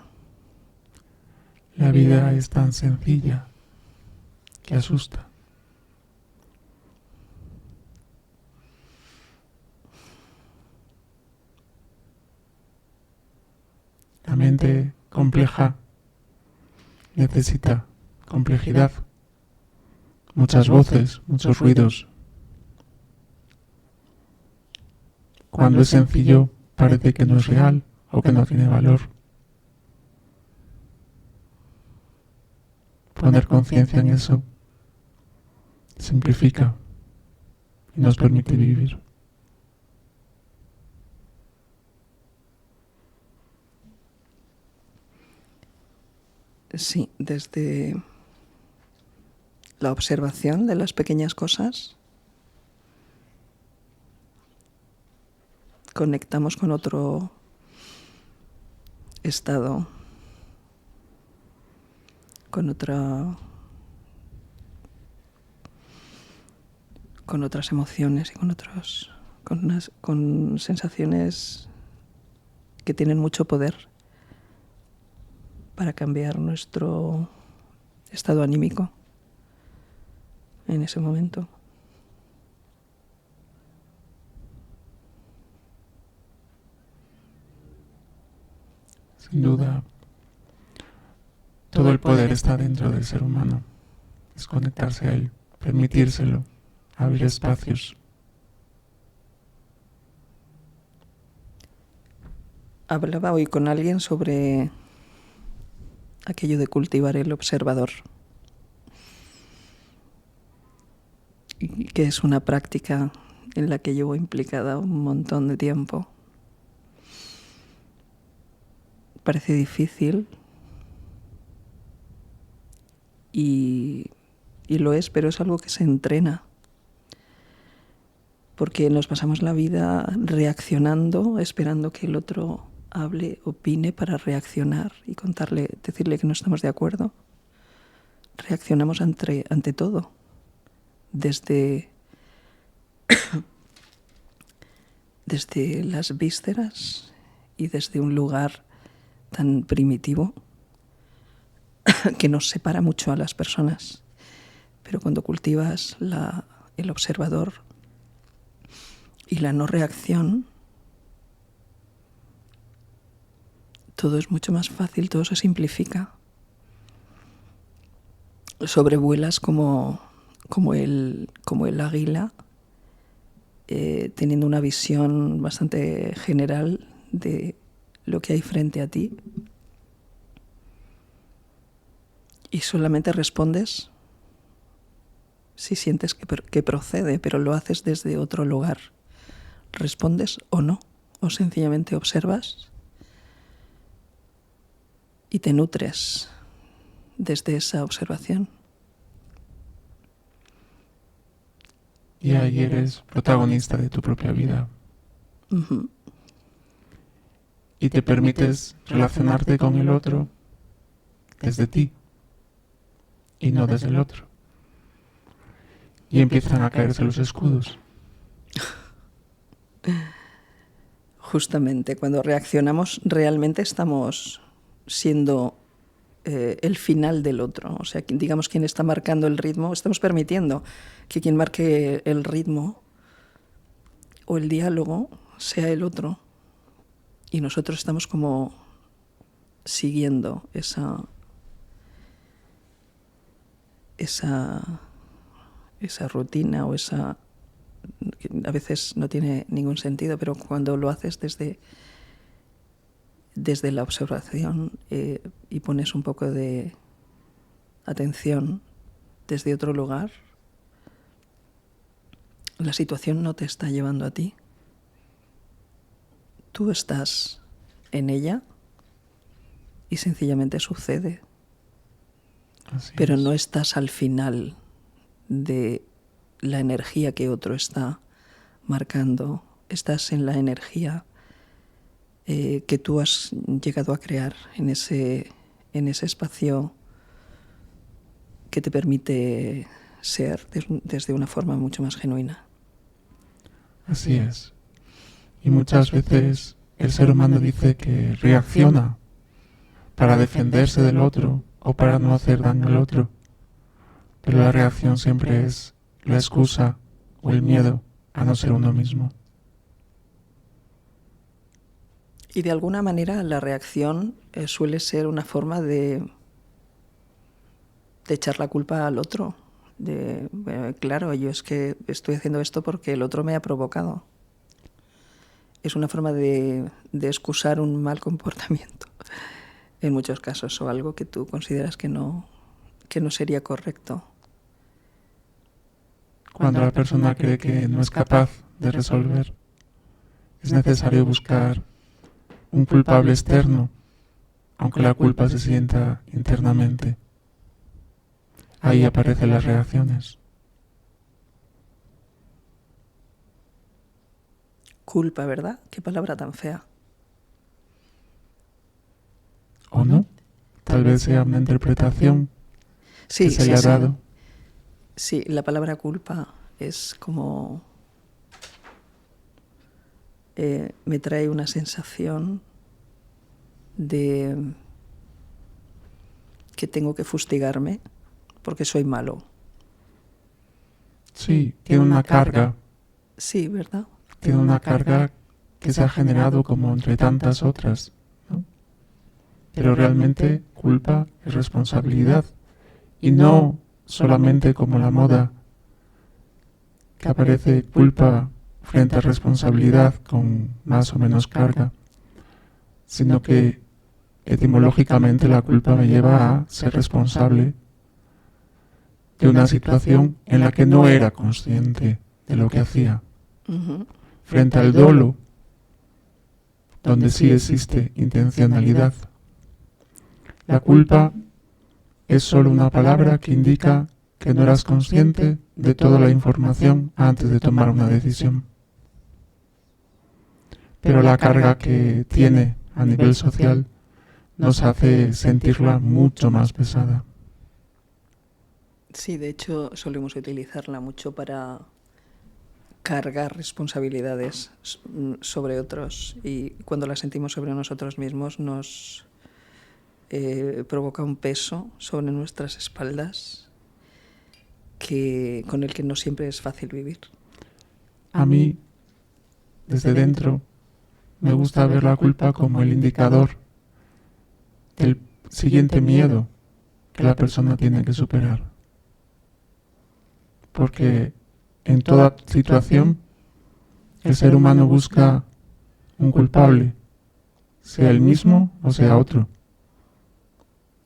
La vida es tan sencilla que asusta. La mente compleja necesita complejidad, muchas voces, muchos ruidos. Cuando es sencillo, parece que no es real o que no tiene valor. Poner conciencia en eso simplifica y nos permite vivir. Sí, desde la observación de las pequeñas cosas conectamos con otro estado, con otras emociones y con sensaciones que tienen mucho poder para cambiar nuestro estado anímico en ese momento. Sin duda, todo el poder está dentro del ser humano. Es conectarse a él, permitírselo, abrir espacios. Hablaba hoy con alguien sobre aquello de cultivar el observador, que es una práctica en la que llevo implicada un montón de tiempo. Parece difícil y lo es, pero es algo que se entrena, porque nos pasamos la vida reaccionando, esperando que el otro hable, opine para reaccionar y decirle que no estamos de acuerdo. Reaccionamos ante todo, desde las vísceras y desde un lugar tan primitivo que nos separa mucho a las personas. Pero cuando cultivas el observador y la no reacción, todo es mucho más fácil, todo se simplifica. Sobrevuelas como el águila, teniendo una visión bastante general de lo que hay frente a ti, y solamente respondes si sientes que procede, pero lo haces desde otro lugar. Respondes o no, o sencillamente observas y te nutres desde esa observación. Y ahí eres protagonista de tu propia vida. Uh-huh. Y te permites relacionarte con el otro desde ti y no desde el otro. Y empiezan a caerse los escudos. Justamente, cuando reaccionamos realmente estamos siendo el final del otro. O sea, digamos, quien está marcando el ritmo, estamos permitiendo que quien marque el ritmo o el diálogo sea el otro. Y nosotros estamos como siguiendo esa rutina o esa... que a veces no tiene ningún sentido, pero cuando lo haces desde la observación y pones un poco de atención desde otro lugar, la situación no te está llevando a ti. Tú estás en ella y sencillamente sucede. Pero no estás al final de la energía que otro está marcando. Estás en la energía que tú has llegado a crear en ese espacio que te permite ser desde una forma mucho más genuina. Así es. Y muchas veces el ser humano dice que reacciona para defenderse del otro o para no hacer daño al otro. Pero la reacción siempre es la excusa o el miedo a no ser uno mismo. Y de alguna manera la reacción suele ser una forma de echar la culpa al otro. Claro, yo es que estoy haciendo esto porque el otro me ha provocado. Es una forma de excusar un mal comportamiento, en muchos casos, o algo que tú consideras que no sería correcto. Cuando la persona cree que no es capaz de resolver, es necesario buscar un culpable externo, aunque la culpa se sienta internamente. Ahí aparecen las reacciones. Culpa, ¿verdad? Qué palabra tan fea. ¿O no? Tal vez sea una interpretación que se haya dado. Sí, la palabra culpa es como... me trae una sensación de que tengo que fustigarme porque soy malo. Sí, tiene una carga. Sí, ¿verdad? Tiene una carga que se ha generado como entre tantas otras, ¿no? Pero realmente culpa es responsabilidad, y no solamente como la moda que aparece culpa frente a responsabilidad con más o menos carga, sino que etimológicamente la culpa me lleva a ser responsable de una situación en la que no era consciente de lo que hacía. Frente al dolo, donde sí existe intencionalidad, la culpa es solo una palabra que indica que no eras consciente de toda la información antes de tomar una decisión. Pero la carga que tiene a nivel social nos hace sentirla mucho más pesada. Sí, de hecho solemos utilizarla mucho para cargar responsabilidades sobre otros, y cuando la sentimos sobre nosotros mismos nos provoca un peso sobre nuestras espaldas con el que no siempre es fácil vivir. A mí, desde dentro, me gusta ver la culpa como el indicador del siguiente miedo que la persona tiene que superar. Porque en toda situación el ser humano busca un culpable, sea el mismo o sea otro.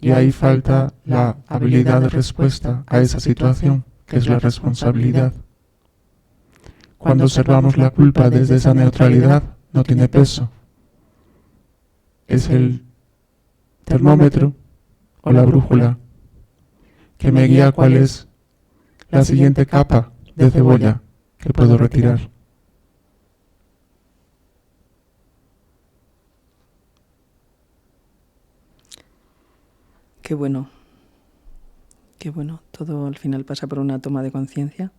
Y ahí falta la habilidad de respuesta a esa situación, que es la responsabilidad. Cuando observamos la culpa desde esa neutralidad, no tiene peso. Es el termómetro o la brújula que me guía cuál es la siguiente capa de cebolla que puedo retirar. Qué bueno. Qué bueno. Todo al final pasa por una toma de conciencia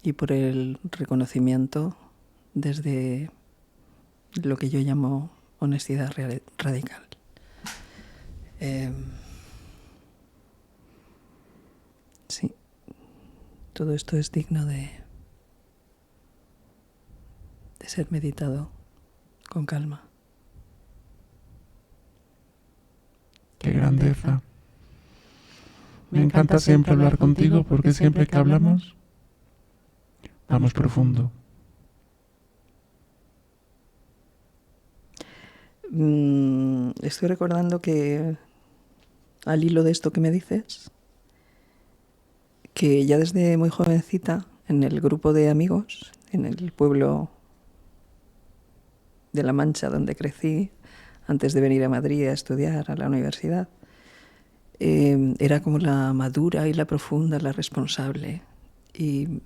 y por el reconocimiento desde lo que yo llamo honestidad radical. Sí, todo esto es digno de ser meditado con calma. ¡Qué grandeza! Me encanta siempre hablar contigo porque siempre que hablamos, vamos profundo. Estoy recordando que, al hilo de esto que me dices, que ya desde muy jovencita, en el grupo de amigos, en el pueblo de La Mancha donde crecí, antes de venir a Madrid a estudiar a la universidad, era como la madura y la profunda, la responsable. Y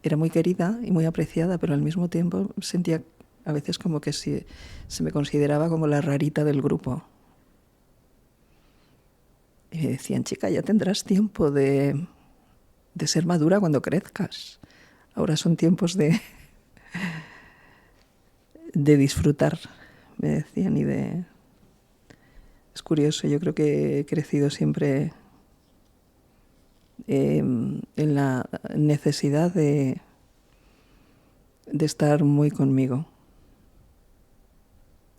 era muy querida y muy apreciada, pero al mismo tiempo sentía a veces como que se me consideraba como la rarita del grupo. Y me decían, chica, ya tendrás tiempo de ser madura cuando crezcas. Ahora son tiempos de disfrutar, me decían, y de... Es curioso, yo creo que he crecido siempre en la necesidad de estar muy conmigo.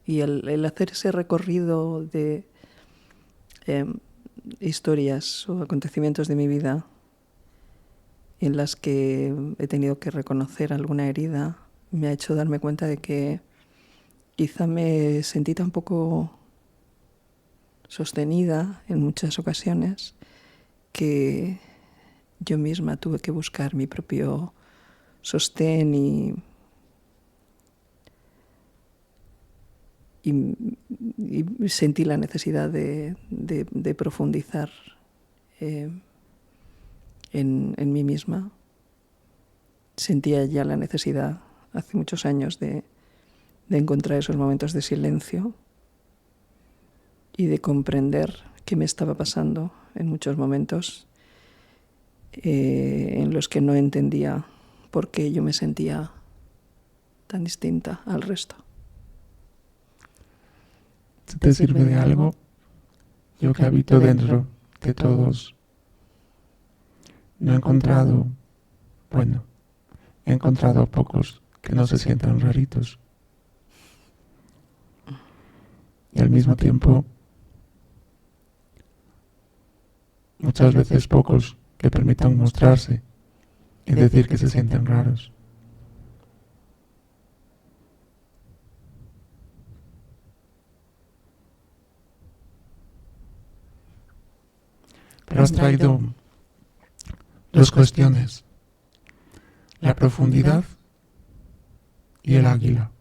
Y el hacer ese recorrido de historias o acontecimientos de mi vida en las que he tenido que reconocer alguna herida, me ha hecho darme cuenta de que quizá me sentí tan poco sostenida en muchas ocasiones que yo misma tuve que buscar mi propio sostén y sentí la necesidad de profundizar en mí misma. Sentía ya la necesidad hace muchos años de encontrar esos momentos de silencio y de comprender qué me estaba pasando en muchos momentos en los que no entendía por qué yo me sentía tan distinta al resto. Si te sirve de algo, yo que habito dentro de todos, no he encontrado, he encontrado pocos que no se sientan raritos. y al mismo tiempo muchas veces pocos que permitan mostrarse y decir que se sienten raros. Pero has traído dos cuestiones: la profundidad y el águila.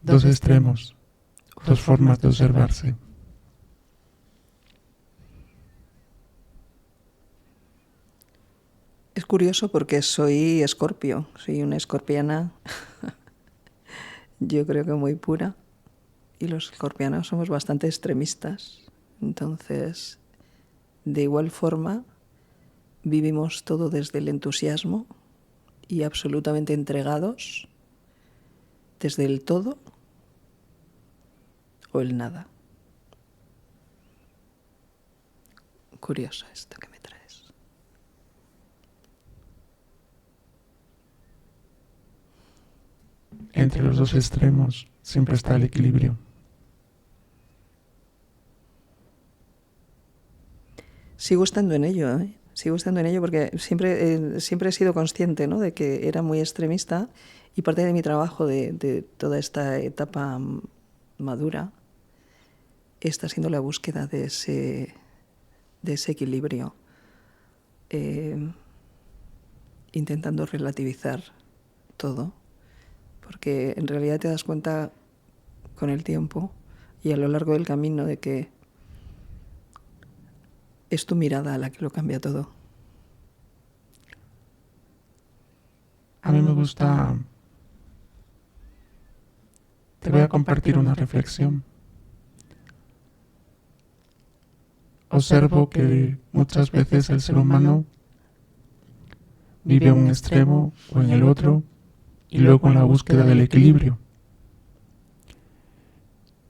Dos extremos, dos formas de observarse. Es curioso porque soy Escorpio, soy una escorpiana, yo creo que muy pura, y los escorpianos somos bastante extremistas. Entonces, de igual forma, vivimos todo desde el entusiasmo y absolutamente entregados, desde el todo o el nada. Curioso esto que me traes. Entre los dos extremos siempre está el equilibrio. Sigo estando en ello, ¿eh? Sigo estando en ello porque siempre he sido consciente, ¿no?, de que era muy extremista, y parte de mi trabajo de toda esta etapa madura está siendo la búsqueda de ese equilibrio, intentando relativizar todo, porque en realidad te das cuenta con el tiempo y a lo largo del camino de que es tu mirada la que lo cambia todo. A mí me gusta... Te voy a compartir una reflexión. Observo que muchas veces el ser humano vive en un extremo o en el otro y luego en la búsqueda del equilibrio.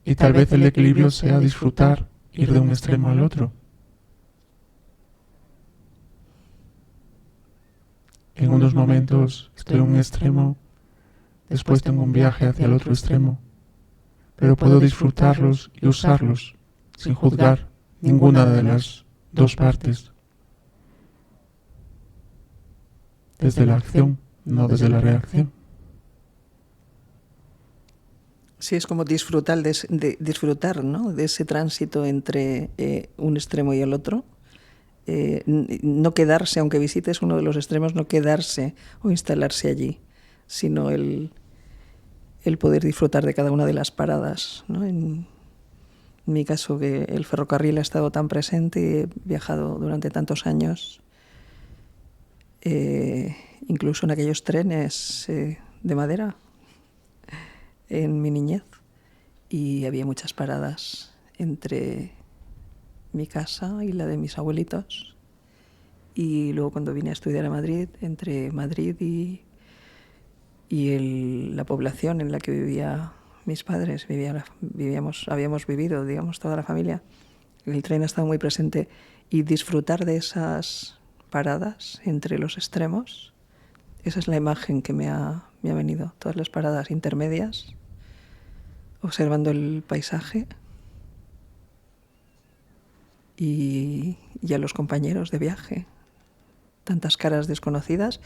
Y tal vez el equilibrio sea disfrutar, ir de un extremo al otro. En unos momentos estoy en un extremo, después tengo un viaje hacia el otro extremo, pero puedo disfrutarlos y usarlos sin juzgar ninguna de las dos partes. Desde la acción, no desde la reacción. Sí, es como disfrutar, disfrutar, ¿no?, de ese tránsito entre un extremo y el otro. No quedarse, aunque visites uno de los extremos, no quedarse o instalarse allí, sino el poder disfrutar de cada una de las paradas, ¿no? En mi caso, que el ferrocarril ha estado tan presente y he viajado durante tantos años, incluso en aquellos trenes de madera en mi niñez, y había muchas paradas entre mi casa y la de mis abuelitos, y luego cuando vine a estudiar a Madrid, entre Madrid y la población en la que vivía mis padres, habíamos vivido, digamos, toda la familia, el tren ha estado muy presente, y disfrutar de esas paradas entre los extremos, esa es la imagen que me ha venido, todas las paradas intermedias, observando el paisaje y a los compañeros de viaje, tantas caras desconocidas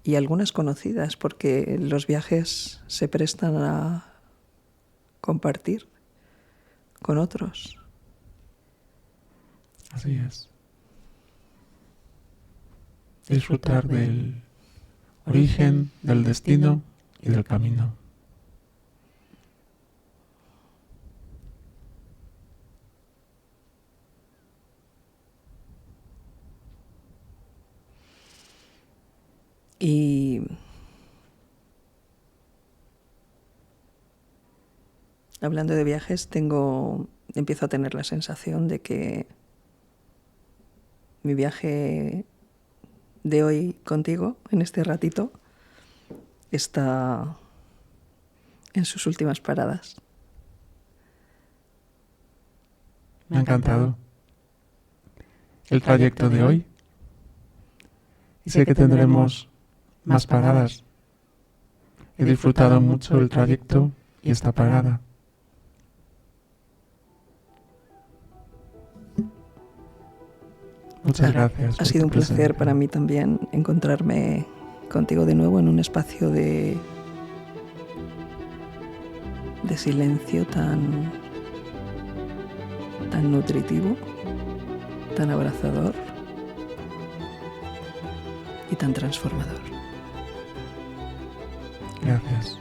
y algunas conocidas, porque los viajes se prestan a compartir con otros. Así es. Disfrutar del origen, del destino y del camino. Y hablando de viajes, empiezo a tener la sensación de que mi viaje de hoy contigo, en este ratito, está en sus últimas paradas. Me ha encantado el trayecto de hoy y sé que tendremos más paradas. He disfrutado mucho el trayecto y está apagada. Muchas gracias. Ha sido un placer para mí también encontrarme contigo de nuevo en un espacio de silencio tan nutritivo, tan abrazador y tan transformador. Gracias.